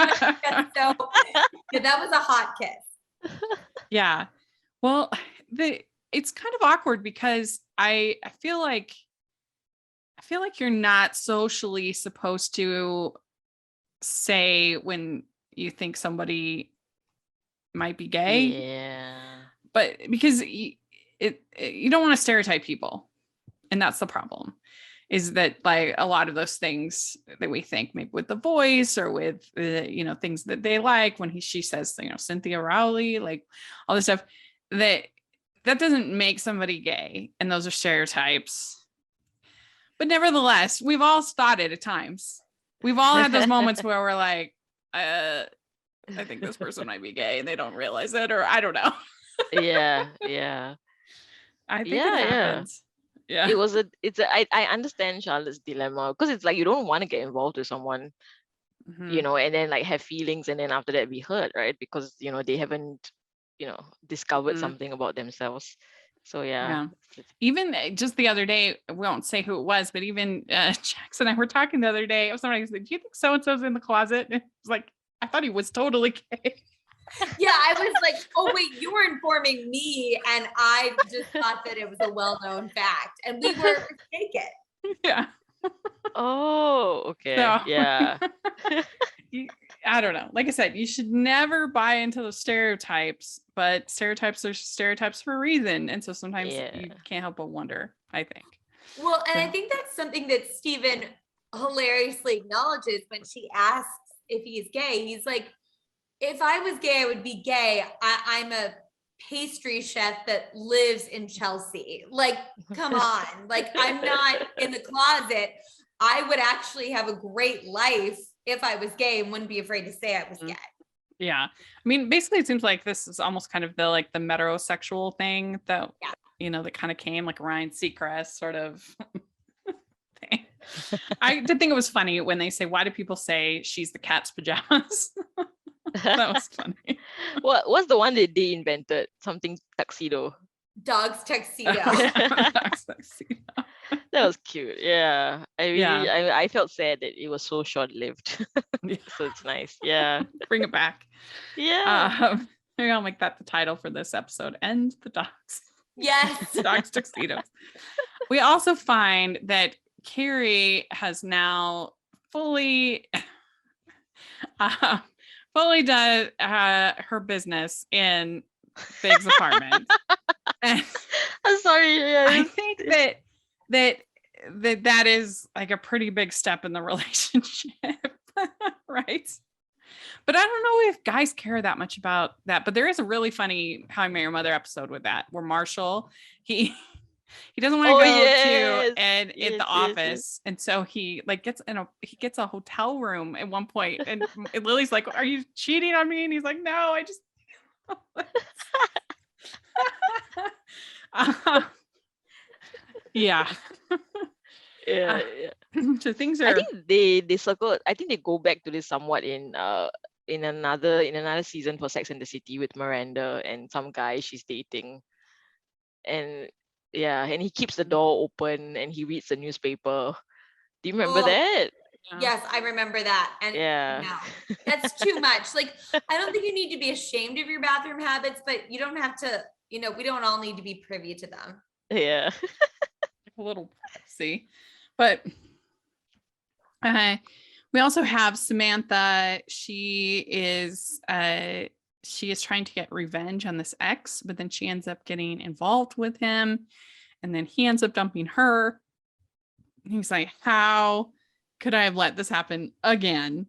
S2: Yeah, that was a hot kiss.
S1: Yeah. Well, it's kind of awkward because I feel like you're not socially supposed to say when you think somebody might be gay,
S3: Yeah.
S1: but because you don't want to stereotype people, and that's the problem. Is that like a lot of those things that we think maybe with the voice or with things that they like when she says Cynthia Rowley, like all this stuff, that doesn't make somebody gay, and those are stereotypes. But nevertheless, we've all thought it at times. We've all had those moments where we're like, I think this person might be gay and they don't realize it, or I don't know.
S3: Yeah.
S1: I think
S3: Yeah,
S1: it
S3: yeah.
S1: happens. Yeah.
S3: I understand Charlotte's dilemma, because it's like you don't want to get involved with someone,
S1: Mhm.
S3: and then like have feelings and then after that be hurt, right? Because they haven't, discovered
S1: Mhm.
S3: something about themselves. So
S1: Yeah. Even just the other day, we won't say who it was, but even Jackson and I were talking the other day. Somebody said, "Do you think so and so's in the closet?" And it's like, I thought he was totally gay.
S2: Yeah, I was like, oh wait, you were informing me, and I just thought that it was a well-known fact, and we were mistaken.
S1: Yeah.
S3: Oh, okay.
S1: So-
S3: Yeah.
S1: I don't know. Like I said, you should never buy into those stereotypes, but stereotypes are stereotypes for a reason. And so sometimes you
S3: Yeah.
S1: can't help but wonder, I think.
S2: Well, and I
S1: So-
S2: think that's something that Steven hilariously acknowledges when she asks if he's gay. He's like, if I was gay, I would be gay. I'm a pastry chef that lives in Chelsea. Like, come on. Like, I'm not in the closet. I would actually have a great life if I was gay and wouldn't be afraid to say I was
S3: Mhm.
S2: gay.
S1: Yeah. I mean, basically it seems like this is almost kind of the metrosexual thing that that kind of came like Ryan Seacrest sort of thing. I did think it was funny when they say, why do people say she's the cat's pajamas? That was funny.
S3: What's the one that they invented? Something tuxedo.
S2: Dog's tuxedo.
S1: Dog's tuxedo.
S3: That was cute. Yeah. I felt sad that it was so short-lived.
S1: Yeah.
S3: So it's nice. Yeah.
S1: Bring it back.
S3: Yeah.
S1: Maybe I'll make that the title for this episode. End the dogs.
S2: Yes.
S1: Dogs tuxedos. We also find that Carrie has now fully done her business in Big's apartment. And
S3: I'm sorry. Yeah,
S1: I think that is like a pretty big step in the relationship, right? But I don't know if guys care that much about that. But there is a really funny How I Met Your Mother episode with that, where Marshall, he doesn't want to go to Ed at the office. And so he gets a hotel room at one point, and Lily's like, are you cheating on me? And he's like, no, I just yeah.
S3: Yeah.
S1: So things are,
S3: I think they circle. I think they go back to this somewhat in another season for Sex and the City with Miranda and some guy she's dating. And yeah, and he keeps the door open and he reads the newspaper. Do you remember that?
S2: Yes, I remember that. And no, that's too much. Like, I don't think you need to be ashamed of your bathroom habits, but you don't have to, we don't all need to be privy to them.
S3: Yeah.
S1: A little privacy. But we also have Samantha. She is trying to get revenge on this ex, but then she ends up getting involved with him, and then he ends up dumping her. He's like, how could I have let this happen again?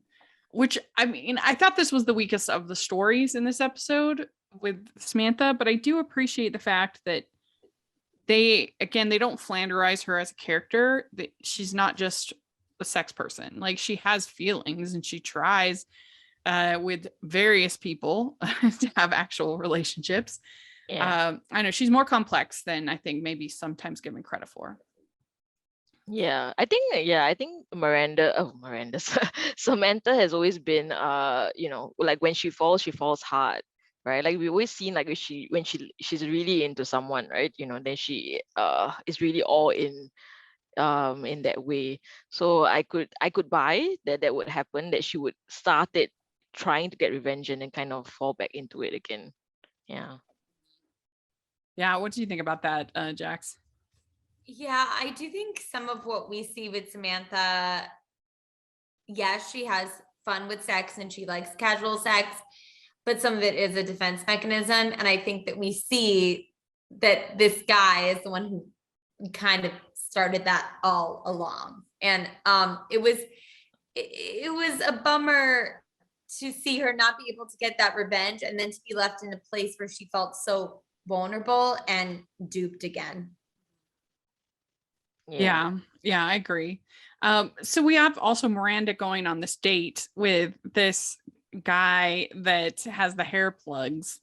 S1: Which, I mean, I thought this was the weakest of the stories in this episode with Samantha, but I do appreciate the fact that they don't flanderize her as a character. That she's not just a sex person. Like, she has feelings and she tries with various people to have actual relationships. I know she's more complex than I think maybe sometimes given credit for.
S3: Yeah, I think Samantha has always been like when she falls hard, right? Like, we always seen like when she's really into someone, right? Then she is really all in that way. So I could buy that would happen, that she would start it trying to get revenge and then kind of fall back into it again. Yeah.
S1: Yeah, what do you think about that, Jax?
S2: Yeah, I do think some of what we see with Samantha, yes, she has fun with sex and she likes casual sex, but some of it is a defense mechanism. And I think that we see that this guy is the one who kind of started that all along. And it was a bummer to see her not be able to get that revenge and then to be left in a place where she felt so vulnerable and duped again.
S1: Yeah, I agree. So we have also Miranda going on this date with this guy that has the hair plugs.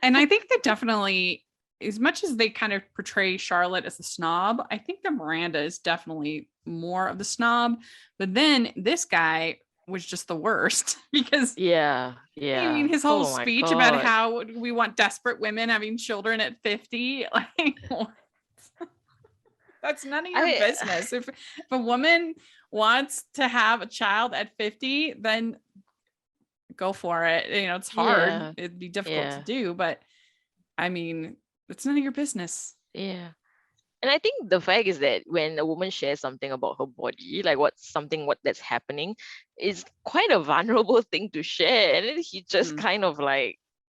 S1: And I think that definitely, as much as they kind of portray Charlotte as a snob, I think that Miranda is definitely more of the snob. But then this guy was just the worst because
S3: I
S1: mean, his whole speech about how we want desperate women having children at 50, like, that's none of your business. If a woman wants to have a child at 50, then go for it. It's hard.
S3: Yeah.
S1: It'd be difficult to do, but I mean, it's none of your business.
S3: Yeah. And I think the fact is that when a woman shares something about her body, like what that's happening, is quite a vulnerable thing to share. And then he just kind of like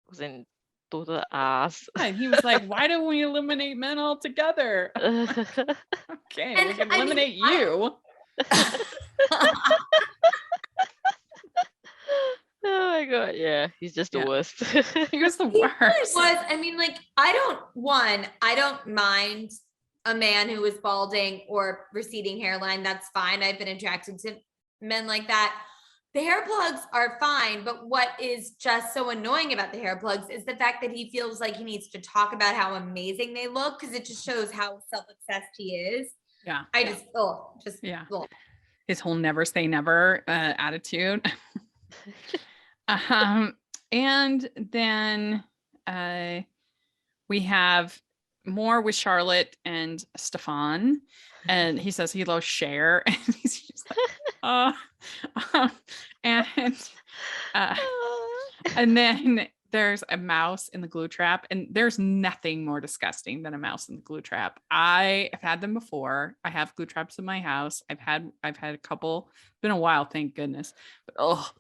S3: was in total ass.
S1: And he was like, why don't we eliminate men altogether? Okay, and we can eliminate you.
S3: Oh my god, yeah, he's just the worst.
S1: He was the worst.
S2: I mean, like, I don't mind a man who is balding or receding hairline. That's fine. I've been attracted to men like that. The hair plugs are fine, but what is just so annoying about the hair plugs is the fact that he feels like he needs to talk about how amazing they look because it just shows how self-obsessed he is.
S1: Yeah.
S2: I just,
S1: Yeah.
S2: ugh.
S1: His whole never say never attitude. And then we have more with Charlotte and Stefan, and he says he loves Cher, and he's just like, and then there's a mouse in the glue trap, and there's nothing more disgusting than a mouse in the glue trap. I have had them before. I have glue traps in my house. I've had a couple. It's been a while, thank goodness. But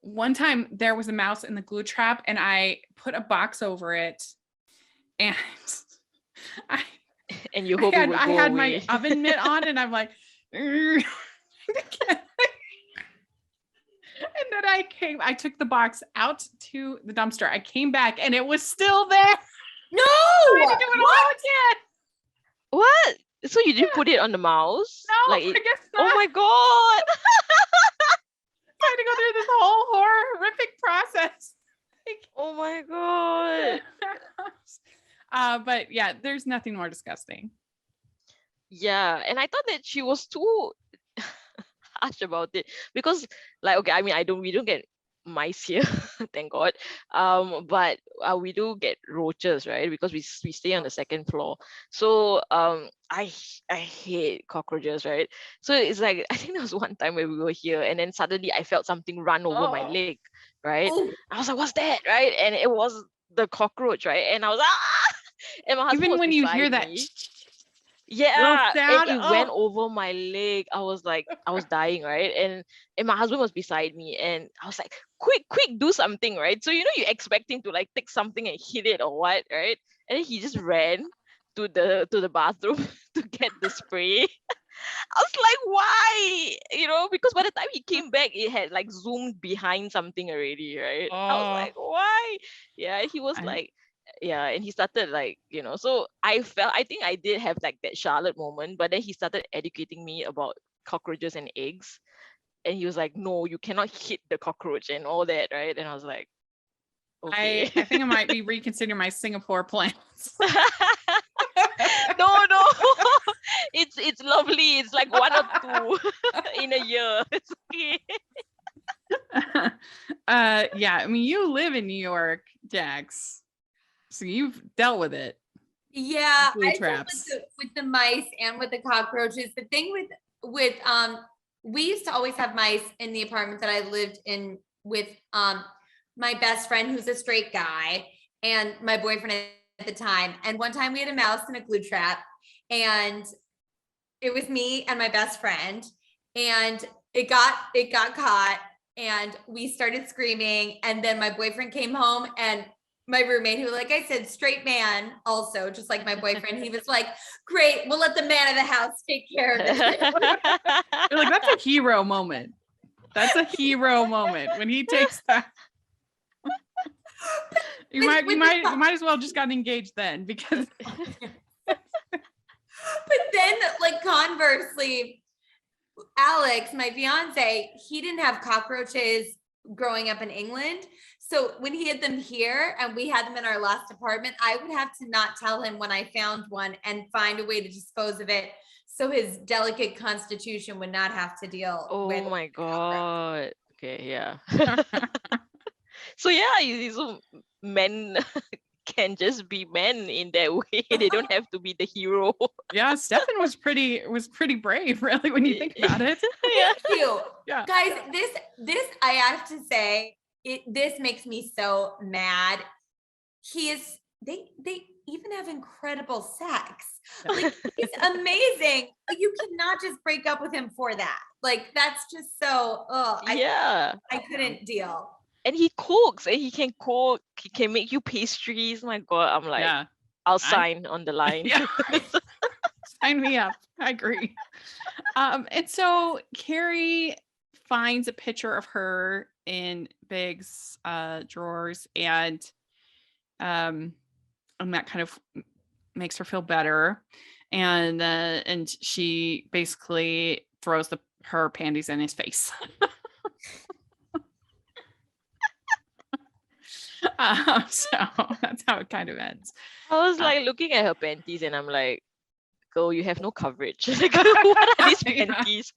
S1: One time there was a mouse in the glue trap, and I put a box over it, and I had my oven mitt on, and I'm like, and then I took the box out to the dumpster. I came back, and it was still there.
S2: No,
S1: I had to do it all again.
S3: What? So you didn't put it on the mouse?
S1: No,
S3: I
S1: guess
S3: not. Oh my god.
S1: I had to go through this whole horrific process.
S3: Oh my god.
S1: But yeah, there's nothing more disgusting.
S3: Yeah, and I thought that she was too harsh about it because, like, okay, I mean, we don't get mice here, thank God. But we do get roaches, right? Because we stay on the second floor. So I hate cockroaches, right? So it's like, I think there was one time where we were here, and then suddenly I felt something run over my leg, right? I was like, what's that, right? And it was the cockroach, right? And I was and my husband
S1: Even
S3: was
S1: when you
S3: beside
S1: hear that,
S3: me. Yeah,
S1: sound,
S3: and it went over my leg. I was like, I was dying, right? And my husband was beside me, and I was like, quick, do something, right? So you expect him to like take something and hit it or what, right? And then he just ran to the bathroom to get the spray. I was like, why? Because by the time he came back, it had like zoomed behind something already, right? I was like, why? Yeah, he was like, yeah, and he started like, so I think I did have like that Charlotte moment, but then he started educating me about cockroaches and eggs, and he was like, no, you cannot hit the cockroach and all that, right? And I was like, okay.
S1: I think I might be reconsidering my Singapore plans.
S3: No, it's lovely. It's like 1 or 2 in a year. It's okay.
S1: Yeah, I mean, you live in New York, Jax, so you've dealt with it.
S2: Yeah,
S1: Glue
S2: I
S1: traps.
S2: dealt with the mice and with the cockroaches. The thing with we used to always have mice in the apartment that I lived in with my best friend, who's a straight guy, and my boyfriend at the time. And one time we had a mouse in a glue trap, and it was me and my best friend, and it got caught, and we started screaming. And then my boyfriend came home, and my roommate, who, like I said, straight man, also just like my boyfriend, he was like, great, we'll let the man of the house take care of it.
S1: You're like, that's a hero moment. That's a hero moment when he takes that. You might as well just gotten engaged then, because
S2: but then, like, conversely, Alex, my fiance, he didn't have cockroaches growing up in England. So when he had them here and we had them in our last apartment, I would have to not tell him when I found one and find a way to dispose of it, so his delicate constitution would not have to deal with.
S3: Oh my god. Okay, yeah. So yeah, so men can just be men in that way. They don't have to be the hero.
S1: Yeah, Stefan was pretty brave, really, when you think about it.
S2: Thank you.
S1: Yeah.
S2: Guys, this I have to say, this makes me so mad. They even have incredible sex. Like, he's amazing. You cannot just break up with him for that. Like, that's just so I couldn't deal.
S3: And he cooks, and he can cook, he can make you pastries. My god, I'm like, yeah, I'll sign on the line.
S1: Yeah. Sign me up. I agree. And so Carrie finds a picture of her in Big's drawers, and that kind of makes her feel better. And she basically throws the her panties in his face. So that's how it kind of ends.
S3: I was like looking at her panties and I'm like, girl, you have no coverage. Like, what are these
S1: Yeah.
S3: panties?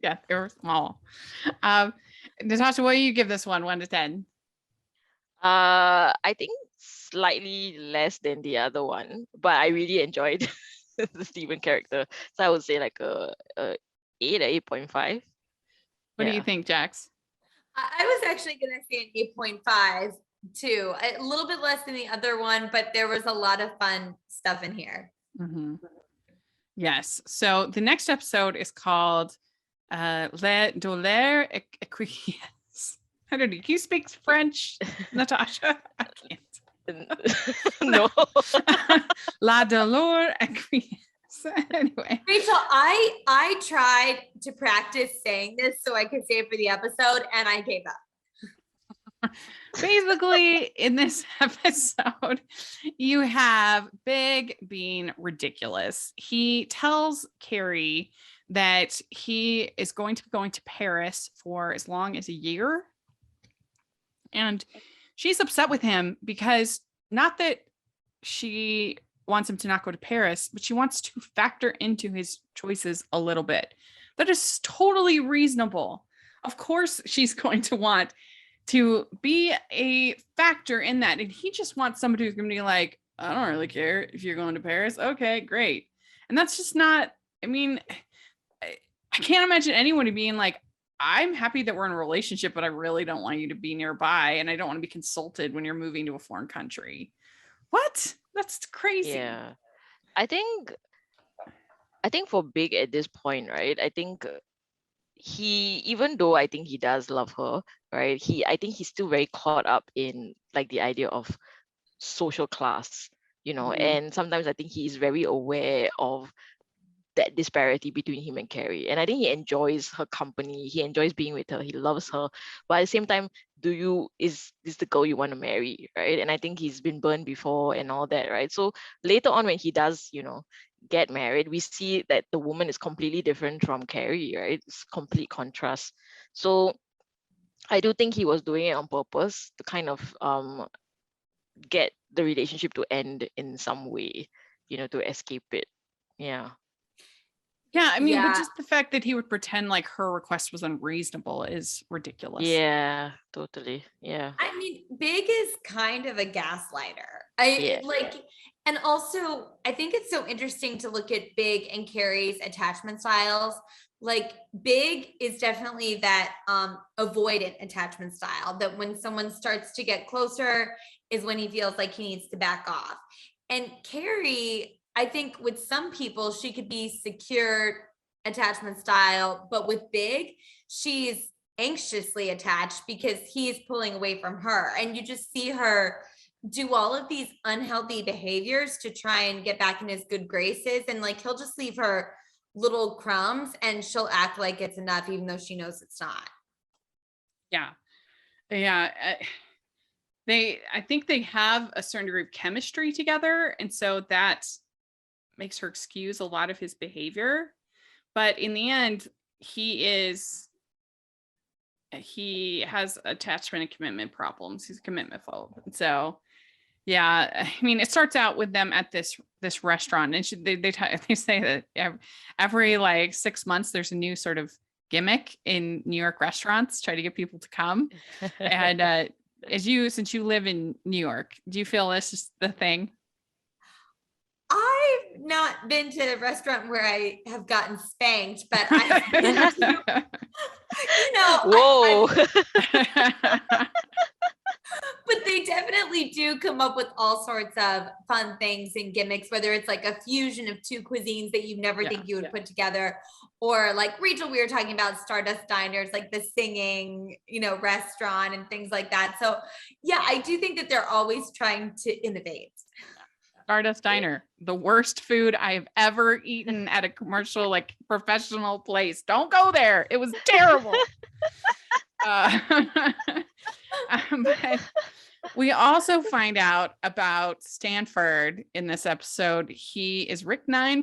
S1: Yeah, they were small. Natasha, what do you give this one, 1 to 10?
S3: I think slightly less than the other one, but I really enjoyed the Steven character. So I would say like a 8 or 8.5.
S1: What do you
S3: Yeah.
S1: think, Jax?
S2: I was actually going to say an 8.5 too. A little bit less than the other one, but there was a lot of fun stuff in here.
S1: Mm-hmm. Yes. So the next episode is called Le Douleur Equies. I don't know. Can you speak French, Natasha? I can't.
S3: No.
S1: La Douleur Equies. Anyway.
S2: Rachel, I tried to practice saying this so I could say it for the episode, and I gave up.
S1: Basically, in this episode, you have Big being ridiculous. He tells Carrie that he is going to be going to Paris for as long as a year. And she's upset with him because not that she wants him to not go to Paris, but she wants to factor into his choices a little bit. That is totally reasonable. Of course, she's going to want to be a factor in that. And he just wants somebody who's going to be like, I don't really care if you're going to Paris. Okay, great. And that's just not, I mean, I can't imagine anyone being like, I'm happy that we're in a relationship, but I really don't want you to be nearby. And I don't want to be consulted when you're moving to a foreign country. What? That's crazy.
S3: Yeah. I think for Big at this point, right? I think he, even though I think he does love her, right? I think he's still very caught up in like the idea of social class, and sometimes I think he is very aware of that disparity between him and Carrie. And I think he enjoys her company. He enjoys being with her. He loves her. But at the same time, is this the girl you want to marry, right? And I think he's been burned before and all that, right? So later on when he does, get married, we see that the woman is completely different from Carrie, right? It's complete contrast. So I do think he was doing it on purpose to kind of get the relationship to end in some way, to escape it. Yeah.
S1: Yeah, I mean, but
S2: Yeah.
S1: just the fact that he would pretend like her request was unreasonable is ridiculous.
S3: Yeah, totally. Yeah.
S2: I mean, Big is kind of a gaslighter.
S3: Yeah.
S2: And also I think it's so interesting to look at Big and Carrie's attachment styles. Like Big is definitely that avoidant attachment style, that when someone starts to get closer is when he feels like he needs to back off. And Carrie, I think with some people, she could be secure attachment style, but with Big, she's anxiously attached because he's pulling away from her. And you just see her do all of these unhealthy behaviors to try and get back in his good graces. And like, he'll just leave her little crumbs and she'll act like it's enough, even though she knows it's not.
S1: Yeah. I think they have a certain degree of chemistry together. And so that makes her excuse a lot of his behavior. But in the end, he has attachment and commitment problems. He's a commitment phobe. So yeah, I mean, it starts out with them at this restaurant, and they say that every like 6 months there's a new sort of gimmick in New York restaurants, try to get people to come. And since you live in New York, do you feel this is the thing?
S2: I've not been to a restaurant where I have gotten spanked, but I've been to,
S3: Whoa.
S2: but they definitely do come up with all sorts of fun things and gimmicks, whether it's like a fusion of two cuisines that you never think you would put together, or like Rachel, we were talking about Stardust Diners, like the singing, restaurant and things like that. So yeah, I do think that they're always trying to innovate.
S1: Stardust Diner, the worst food I've ever eaten at a commercial, like professional place. Don't go there. It was terrible. But we also find out about Stanford in this episode. He is Rick 9+.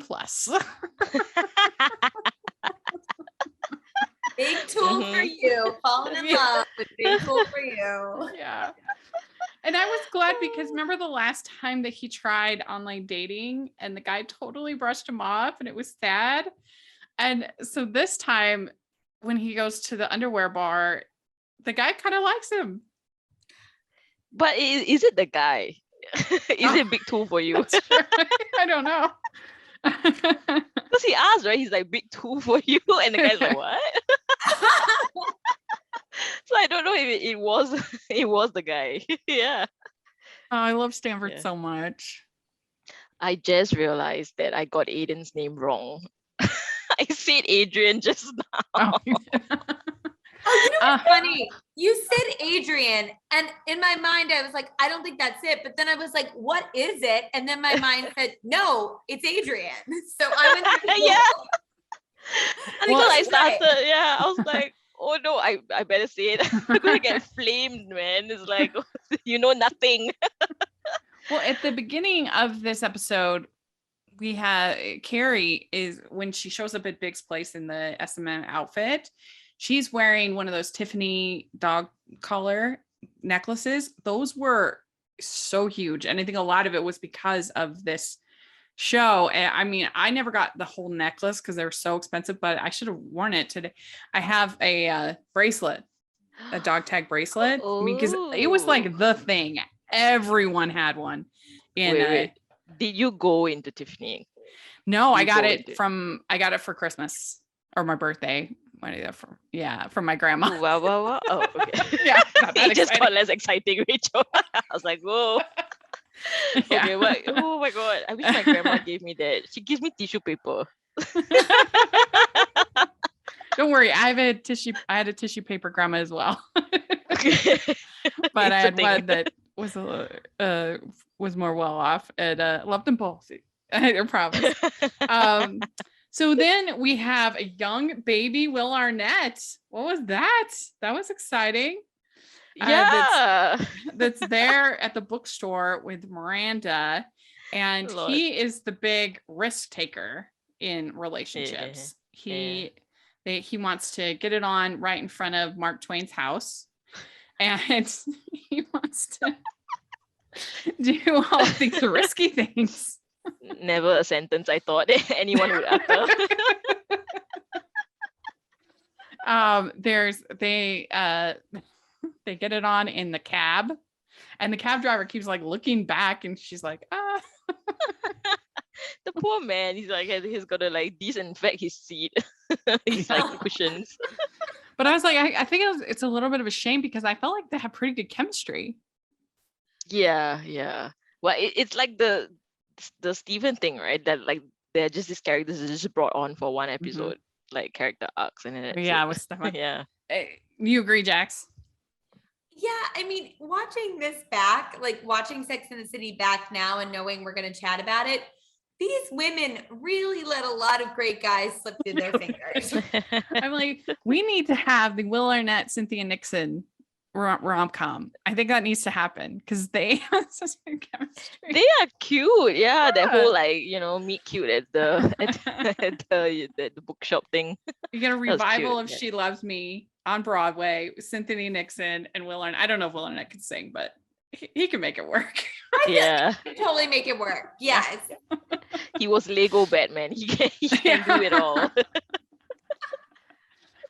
S2: Big tool for you. Falling in love with big tool for you.
S1: Yeah. And I was glad because remember the last time that he tried online dating and the guy totally brushed him off and it was sad. And so this time when he goes to the underwear bar, the guy kind of likes him.
S3: But is it the guy? Is it a big tool for you?
S1: I don't know.
S3: Because he asked, right? He's like, big tool for you. And the guy's like, what? So I don't know if it was the guy. Yeah.
S1: Oh, I love Stanford
S3: Yeah.
S1: so much.
S3: I just realized that I got Aiden's name wrong. I said Adrian just now.
S2: Oh, you know what's funny? You said Adrian, and in my mind, I was like, I don't think that's it. But then I was like, what is it? And then my mind said, no, it's Adrian. So I went to Google.
S3: Until I started, yeah, I was like, oh no, I better say it. I'm gonna get flamed, man. It's like, you know nothing.
S1: Well, at the beginning of this episode, we have Carrie is when she shows up at Big's place in the SMM outfit. She's wearing one of those Tiffany dog collar necklaces. Those were so huge. And I think a lot of it was because of this show. And I mean, I never got the whole necklace because they were so expensive, but I should have worn it today. I have a bracelet, a dog tag bracelet, because it was like the thing. Everyone had one.
S3: Wait. Did you go into Tiffany?
S1: No, I got it for Christmas or my birthday. From my grandma.
S3: Wow. Oh, okay.
S1: Yeah,
S3: it just got less exciting, Rachel. I was like, whoa.
S1: Yeah.
S3: Okay, but oh my god, I wish my grandma gave me that. She gives me tissue paper.
S1: Don't worry, I had a tissue paper grandma as well.
S3: Okay.
S1: But I had one that was more well off and loved them both. I promise. So then we have a young baby Will Arnett. What was that? That was exciting.
S3: Yeah.
S1: That's there at the bookstore with Miranda. And he is the big risk taker in relationships. He wants to get it on right in front of Mark Twain's house. And he wants to do all of these risky things.
S3: Never a sentence I thought anyone would utter.
S1: They get it on in the cab, and the cab driver keeps like looking back, and she's like,
S3: The poor man, he's gonna like disinfect his seat. He's like cushions.
S1: But I was like, I think it's a little bit of a shame because I felt like they have pretty good chemistry.
S3: Yeah. Well, it's like the Steven thing, right? That like they're just these characters that just brought on for one episode, like character arcs, and then
S1: with stuff like You agree, Jax?
S2: Yeah, I mean, watching this back, like watching Sex and the City back now and knowing we're going to chat about it, these women really let a lot of great guys slip through their fingers.
S1: I'm like, we need to have the Will Arnett, Cynthia Nixon rom-com. I think that needs to happen because they have such good chemistry.
S3: They are cute. Yeah, that whole like, meet cute at the at the bookshop thing.
S1: You get a revival of She Loves Me on Broadway, Cynthia Nixon and Will Arnett. I don't know if Will Arnett can sing, but he can make it work.
S3: Yeah.
S2: Totally make it work. Yes.
S3: He was Lego Batman. He can do it all.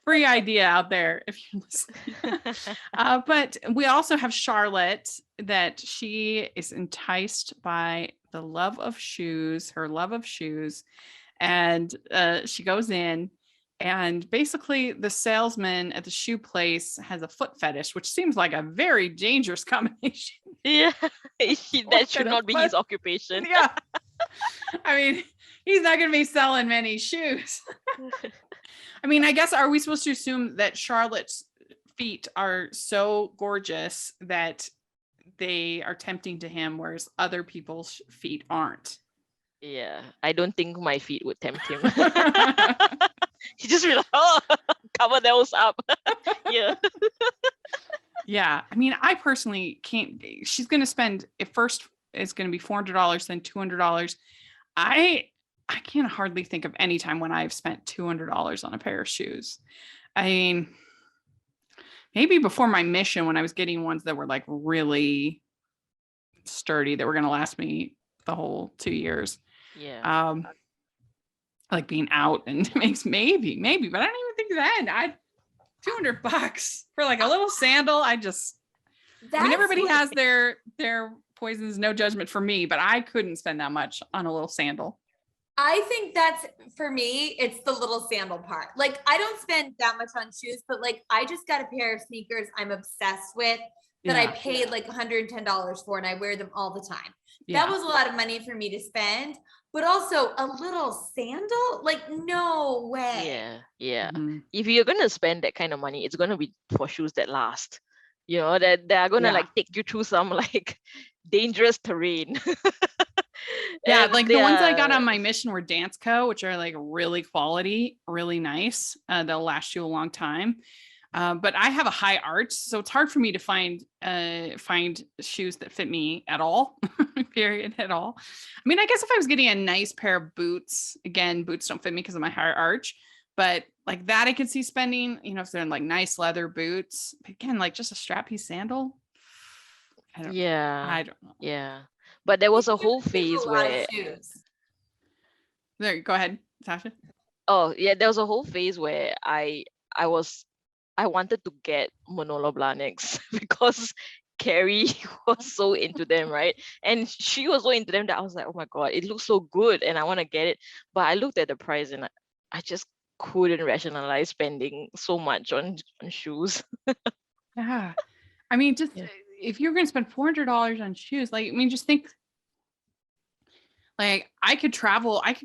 S1: Free idea out there if you're listening. But we also have Charlotte, that she is enticed by her love of shoes, and she goes in, and basically the salesman at the shoe place has a foot fetish, which seems like a very dangerous combination.
S3: Yeah, that should not be his occupation.
S1: Yeah. I mean, he's not going to be selling many shoes. I mean, I guess, are we supposed to assume that Charlotte's feet are so gorgeous that they are tempting to him, whereas other people's feet aren't?
S3: Yeah, I don't think my feet would tempt him. He just be like, cover those up. Yeah.
S1: Yeah. I mean, I personally can't. She's going to spend, at first it's going to be $400, then $200. I can't hardly think of any time when I've spent $200 on a pair of shoes. I mean, maybe before my mission when I was getting ones that were like really sturdy that were going to last me the whole 2 years.
S3: Yeah.
S1: Like being out and makes maybe, but I don't even think that. $200 for like a little sandal. I mean, everybody has their poisons, no judgment for me, but I couldn't spend that much on a little sandal.
S2: I think that's, for me, it's the little sandal part. Like, I don't spend that much on shoes, but like, I just got a pair of sneakers I'm obsessed with that I paid like $110 for, and I wear them all the time. That was a lot of money for me to spend, but also a little sandal, like, no way.
S3: Yeah.
S1: Mhm.
S3: If you're gonna spend that kind of money, it's gonna be for shoes that last. You know, that they're gonna like take you through some like dangerous terrain.
S1: Yeah,
S3: And
S1: like the ones I got on my mission were Dance Co, which are like really quality, really nice. They'll last you a long time. But I have a high arch, so it's hard for me to find shoes that fit me at all. Period, at all. I mean, I guess if I was getting a nice pair of boots, again, boots don't fit me because of my high arch. But like that, I could see spending. You know, if they're in like nice leather boots. But again, like just a strappy sandal. I don't know.
S3: Yeah. But there was a whole phase
S2: A lot of
S3: where
S2: shoes.
S1: There, go ahead, Sasha.
S3: there was a whole phase where I wanted to get Manolo Blahniks because Carrie was so into them, right? And she was so into them that I was like, oh my God, it looks so good and I want to get it. But I looked at the price and I just couldn't rationalize spending so much on shoes.
S1: Yeah. I mean, just if you're going to spend $400 on shoes, like, I mean, just think like I could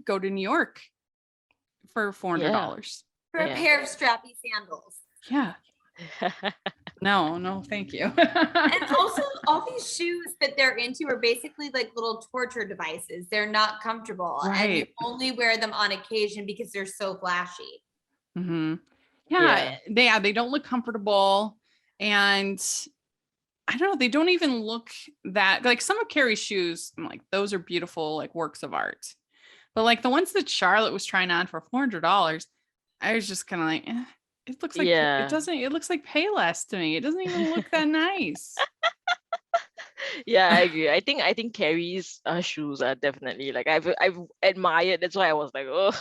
S1: go to New York for $400.
S2: For a pair of strappy sandals.
S1: Yeah. No, thank you.
S2: And also all these shoes that they're into are basically like little torture devices. They're not comfortable.
S1: Right.
S2: And you only wear them on occasion because they're so flashy.
S1: Mm-hmm. Yeah. They don't look comfortable. And I don't know, they don't even look that like some of Carrie's shoes. I'm like, those are beautiful, like works of art. But like the ones that Charlotte was trying on for $400, I was just kind of like, it looks like it looks like Payless to me. It doesn't even look that nice.
S3: Yeah, I agree. I think Carrie's shoes are definitely like I've admired. That's why I was like, oh,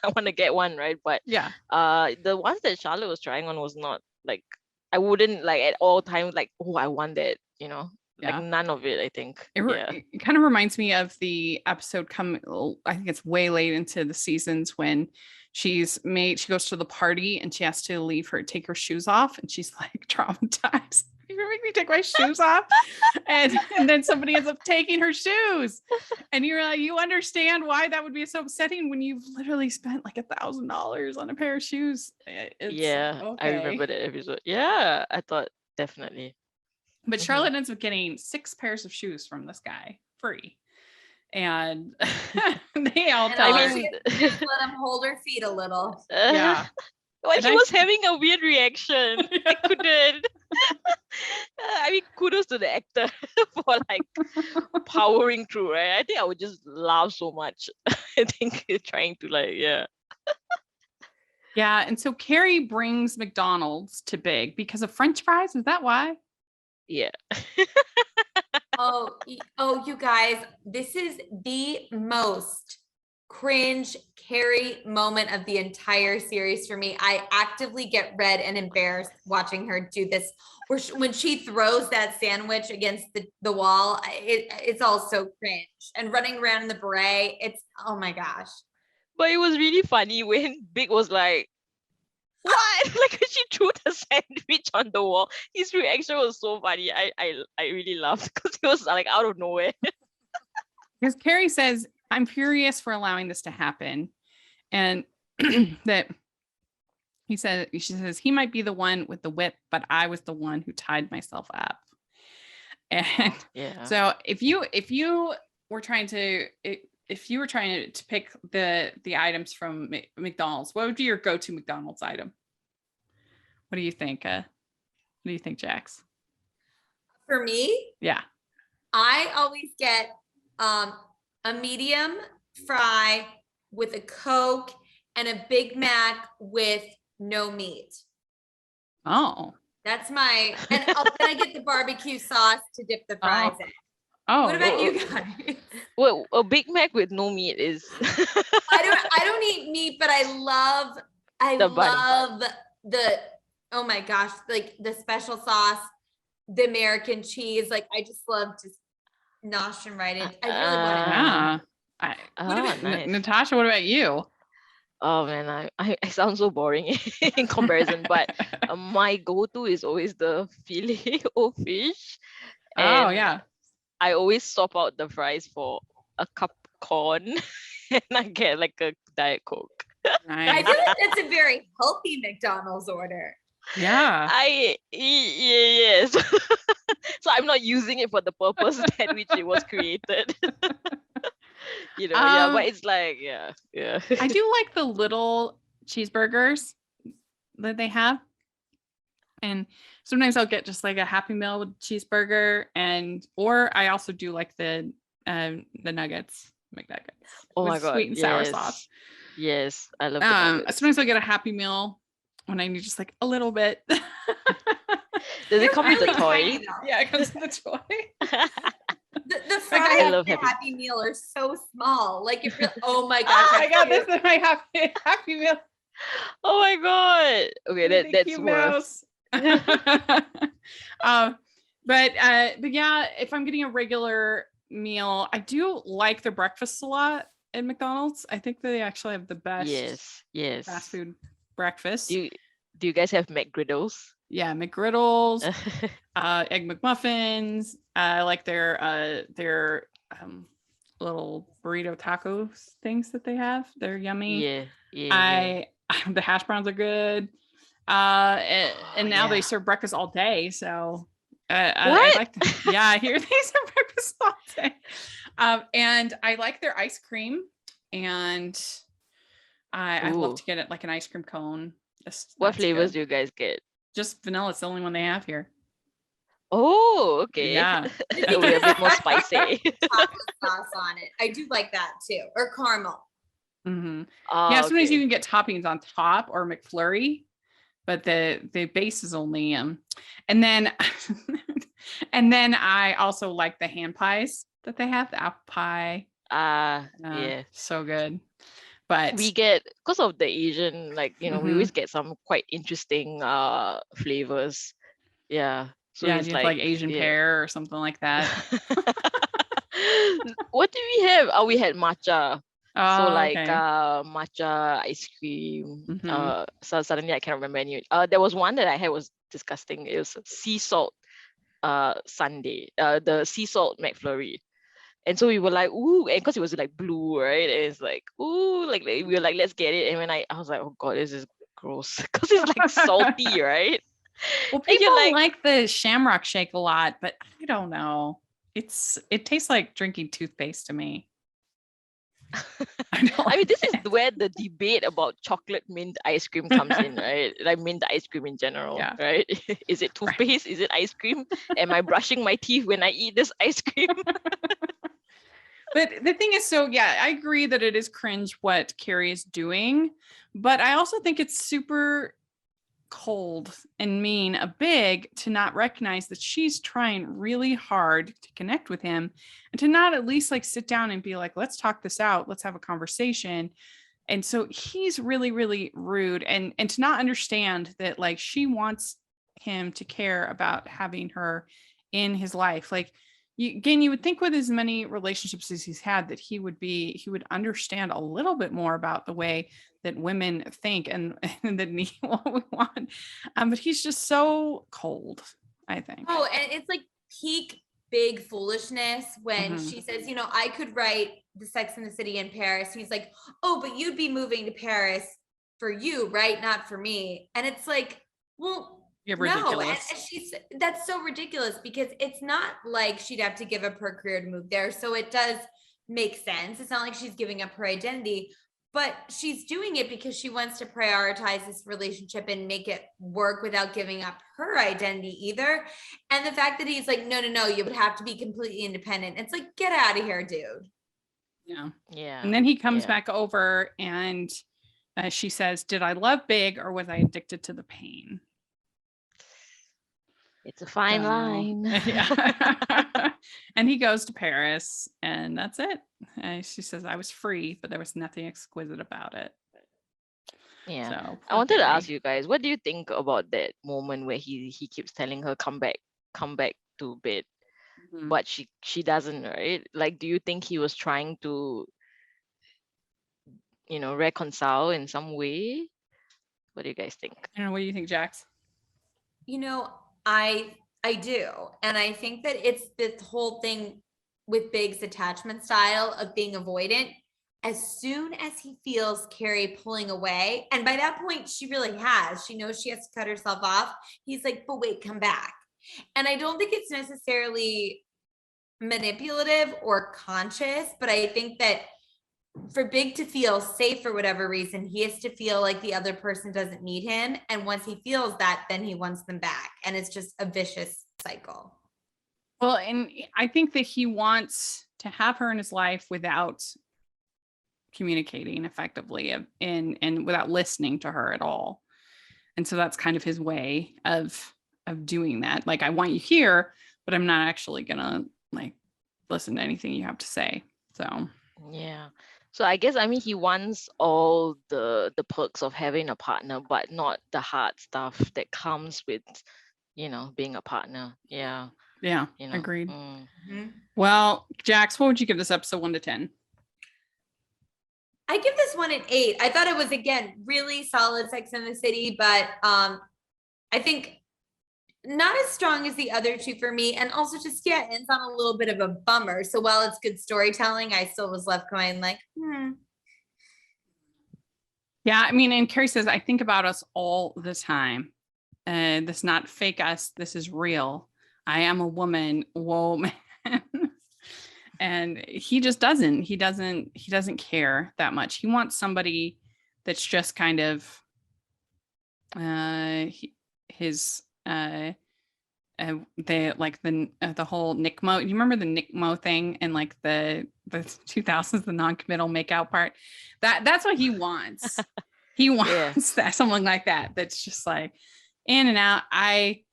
S3: I want to get one, right? But
S1: yeah,
S3: the ones that Charlotte was trying on was not like I wouldn't like at all times like, oh, I want that, you know. Like none of it, I think.
S1: It kind of reminds me of the episode I think it's way late into the seasons when she goes to the party and she has to take her shoes off and she's like traumatized. You're gonna make me take my shoes off. And then somebody ends up taking her shoes. And you're like, you understand why that would be so upsetting when you've literally spent like $1,000 on a pair of shoes.
S3: I remember that episode. Yeah, I thought definitely.
S1: But Charlotte ends up getting 6 pairs of shoes from this guy free. And they all tell her.
S2: Just let him hold her feet a little.
S1: Yeah.
S3: Well, he was having a weird reaction. I couldn't. I mean, kudos to the actor for like powering through, right? I think I would just laugh so much. I think trying to like,
S1: Yeah, and so Carrie brings McDonald's to Big because of French fries. Is that why?
S3: Yeah.
S2: Oh, you guys, this is the most cringe Carrie moment of the entire series for me. I actively get red and embarrassed watching her do this. When she throws that sandwich against the wall, it's all so cringe. And running around in the beret, it's, oh my gosh.
S3: But it was really funny when Big was like, what? Like when she threw the sandwich on the wall. His reaction was so funny. I really laughed because he was like out of nowhere.
S1: Because Carrie says, I'm furious for allowing this to happen. And that she says, he might be the one with the whip, but I was the one who tied myself up. And so if you were trying to pick the items from McDonald's, what would be your go-to McDonald's item? What do you think? What do you think, Jax?
S2: For me?
S1: Yeah.
S2: I always get a medium fry with a Coke and a Big Mac with no meat.
S1: Oh.
S2: That's my, and then I get the barbecue sauce to dip the fries in.
S1: Oh.
S2: What about you
S3: Oh.
S2: guys?
S3: Well, a Big Mac with no meat is
S2: I don't eat meat, but I
S3: The bun.
S2: love the, oh my gosh, like the special sauce, the American cheese. Like I just love just noshing right in. I really want to.
S1: Yeah.
S3: Nice.
S1: Natasha, what about you?
S3: Oh man, I sound so boring in comparison, but my go-to is always the filet o fish,
S1: Oh,
S3: and
S1: yeah.
S3: I always swap out the fries for a cup of corn, and I get like a Diet Coke.
S2: I
S1: Nice.
S2: feel like that's a very healthy McDonald's order.
S1: Yeah.
S3: Yes. So I'm not using it for the purpose that which it was created. Yeah, but it's like, yeah.
S1: I do like the little cheeseburgers that they have. And sometimes I'll get just like a Happy Meal with cheeseburger, or I also do like the nuggets, McNuggets.
S3: Oh
S1: with
S3: my God,
S1: sweet and sour sauce.
S3: Yes, I love the nuggets.
S1: Sometimes I'll get a Happy Meal when I need just like a little bit.
S3: Does it come with a
S2: really
S3: toy?
S2: tiny, though.
S1: Yeah, it comes with a toy.
S2: The fries
S3: I love
S2: in the Happy Meal are so small. Like if you're, oh my gosh.
S1: Oh my God, this is my Happy Meal.
S3: Oh my God. Okay,
S1: With the
S3: that's
S1: cute
S3: worth.
S1: mouse. But yeah, if I'm getting a regular meal, I do like their breakfasts a lot at McDonald's. I think they actually have the best
S3: Yes.
S1: fast food breakfast.
S3: Do you guys have McGriddles?
S1: Yeah, McGriddles, Egg McMuffins. I like their little burrito tacos things that they have. They're yummy.
S3: Yeah.
S1: The hash browns are good. And now they
S3: Yeah.
S1: serve breakfast all day. So I
S3: What?
S1: like them. Yeah, I hear they serve breakfast all day. And I like their ice cream. And I love
S3: Ooh.
S1: to get it like an ice cream cone.
S3: What
S1: That's
S3: flavors
S1: good.
S3: do you guys get?
S1: Just vanilla. It's the only one they have here.
S3: Oh, okay.
S1: Yeah.
S3: We're a bit more spicy.
S2: Chocolate sauce on it. I do like that too. Or caramel.
S1: Mm-hmm.
S3: Oh,
S1: Yeah, sometimes
S3: okay.
S1: you can get toppings on top or McFlurry, but the base is only and then I also like the hand pies that they have, the apple pie.
S3: Yeah.
S1: So good. But
S3: We get, because of the Asian, like, we
S1: Mhm.
S3: always get some quite interesting flavors. Yeah. So
S1: yeah,
S3: it's
S1: you have like Asian
S3: yeah.
S1: pear or something like that.
S3: What do we have? Oh, we had matcha. So like
S1: Okay.
S3: matcha ice cream.
S1: Mhm.
S3: So suddenly I can't remember any. There was one that I had was disgusting. It was sea salt sundae. The sea salt McFlurry. And so we were like, ooh, and because it was like blue, right? And it's like, ooh, like we were like, let's get it. And when I was like, oh God, this is gross. Because it's like salty, right?
S1: Well,
S3: And you're
S1: people
S3: like,
S1: like the Shamrock Shake a lot, but I don't know. It tastes like drinking toothpaste to me.
S3: I mean, this is where the debate about chocolate mint ice cream comes in, right? Like mint ice cream in general,
S1: Yeah.
S3: right? Is it toothpaste? Is it ice cream? Am I brushing my teeth when I eat this ice cream?
S1: But the thing is, so yeah, I agree that it is cringe what Carrie is doing, but I also think it's super cold and mean of Big to not recognize that she's trying really hard to connect with him and to not at least like sit down and be like, let's talk this out, let's have a conversation. And so he's really, really rude and to not understand that like she wants him to care about having her in his life. Like you would think with as many relationships as he's had that he would understand a little bit more about the way that women think and that need what we want. But he's just so cold, I think.
S2: Oh, and it's like peak Big foolishness when
S1: Mhm.
S2: she says, I could write the Sex and the City in Paris. He's like, oh, but you'd be moving to Paris for you, right? Not for me. And it's like, well,
S1: You're
S2: no.
S1: ridiculous.
S2: And that's so ridiculous because it's not like she'd have to give up her career to move there. So it does make sense. It's not like she's giving up her identity, but she's doing it because she wants to prioritize this relationship and make it work without giving up her identity either. And the fact that he's like, no, you would have to be completely independent. It's like, get out of here, dude.
S1: Yeah. And then he comes back over and she says, did I love Big or was I addicted to the pain?
S3: It's a fine line.
S1: Yeah. And he goes to Paris, and that's it. And she says, I was free, but there was nothing exquisite about it.
S3: Yeah.
S1: So
S3: I wanted to ask
S1: Billy.
S3: you guys, what do you think about that moment where he keeps telling her come back to bed,
S1: Mhm.
S3: but she doesn't, right? Like, do you think he was trying to, reconcile in some way? What do you guys think?
S1: I don't know. What do you think, Jax?
S2: I do. And I think that it's this whole thing with Big's attachment style of being avoidant. As soon as he feels Carrie pulling away, and by that point, she really has, she knows she has to cut herself off. He's like, but wait, come back. And I don't think it's necessarily manipulative or conscious, but I think that for Big to feel safe for whatever reason, he has to feel like the other person doesn't need him. And once he feels that, then he wants them back. And it's just a vicious cycle.
S1: Well, and I think that he wants to have her in his life without communicating effectively and without listening to her at all. And so that's kind of his way of doing that. Like, I want you here, but I'm not actually gonna like listen to anything you have to say. So
S3: Yeah. So I guess, he wants all the perks of having a partner, but not the hard stuff that comes with, being a partner. Yeah.
S1: yeah, agreed.
S2: Mm-hmm.
S1: Well, Jax, what would you give this episode 1 to 10?
S2: I give this one an 8. I thought it was, again, really solid Sex and the City, but I think not as strong as the other two for me. And also just, ends on a little bit of a bummer. So while it's good storytelling, I still was left going like,
S1: Yeah, I mean, and Carrie says, I think about us all the time. This is not fake us. This is real. I am a woman. Whoa, man. And he just doesn't. He doesn't care that much. He wants somebody that's just kind of his they like the whole Nick Mo. You remember the Nick Mo thing and like the 2000s, the non-committal makeout part? That's what he wants. He wants that, something like that. That's just like in and out. I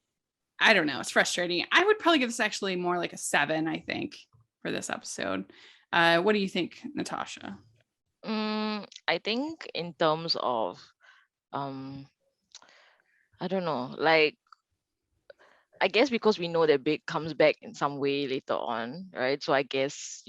S1: don't know. It's frustrating. I would probably give this actually more like a 7, I think, for this episode. What do you think, Natasha?
S3: I think in terms of, I don't know, like, I guess because we know that Big comes back in some way later on, right? So I guess,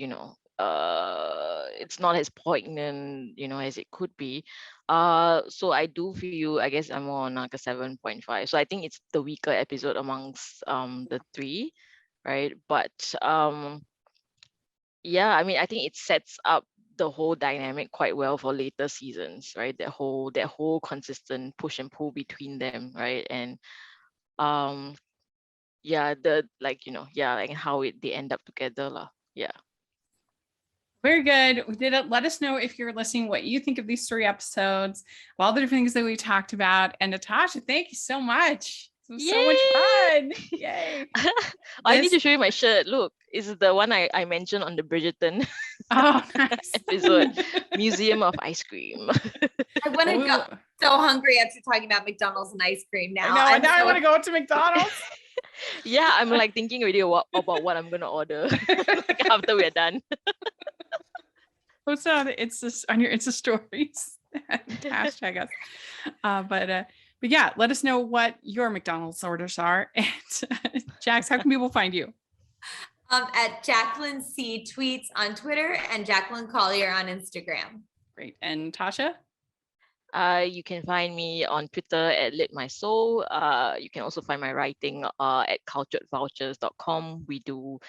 S3: it's not as poignant, as it could be. So I do feel, I guess I'm more on like a 7.5. So I think it's the weaker episode amongst the 3, right? But yeah, I think it sets up the whole dynamic quite well for later seasons, right? That whole consistent push and pull between them, right? And like how they end up together lah. Yeah.
S1: Very good. We did it. Let us know if you're listening what you think of these 3 episodes, all the different things that we talked about. And Natasha, thank you so much. It was so much fun. Yay.
S3: I need to show you my shirt. Look, it's the one I mentioned on the Bridgerton
S1: nice.
S3: episode. Museum of Ice Cream.
S2: I want to go. So hungry after talking about McDonald's and ice cream now.
S1: I want to go to McDonald's.
S3: Yeah, I'm like thinking already about what I'm gonna order like after we're done.
S1: What's that? It's just on your Insta stories. Hashtag us. But yeah, let us know what your McDonald's orders are. And Jax, how can people find you?
S2: At Jacqueline C Tweets on Twitter and Jacqueline Collier on Instagram.
S1: Great. And Tasha?
S3: You can find me on Twitter at litmysoul. You can also find my writing at culturedvouchers.com. We do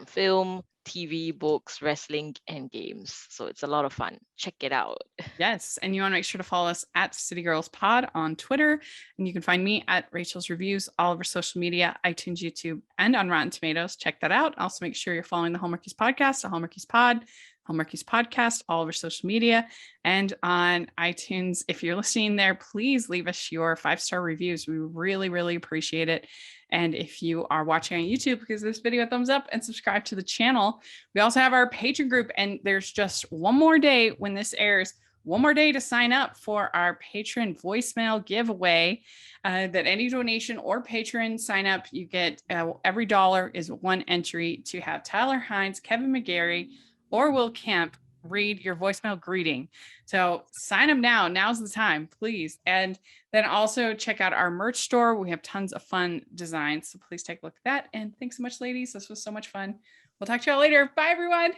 S3: film, TV, books, wrestling, and games. So it's a lot of fun. Check it out.
S1: Yes. And you want to make sure to follow us at City Girls Pod on Twitter. And you can find me at Rachel's Reviews, all over social media, iTunes, YouTube, and on Rotten Tomatoes. Check that out. Also, make sure you're following the Hallmarkies Podcast, the Hallmarkies Pod, Hallmarkies Podcast, all over social media, and on iTunes. If you're listening there, please leave us your 5-star reviews. We really, really appreciate it. And if you are watching on YouTube, give this video a thumbs up and subscribe to the channel. We also have our Patreon group, and there's just one more day when this airs one more day to sign up for our patron voicemail giveaway. That any donation or patron sign up, you get every dollar is one entry to have Tyler Hines, Kevin McGarry, or Will Kemp read your voicemail greeting. So sign up now. Now's the time, please. And then also check out our merch store. We have tons of fun designs. So please take a look at that. And thanks so much, ladies. This was so much fun. We'll talk to y'all later. Bye, everyone.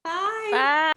S2: Bye.
S3: Bye.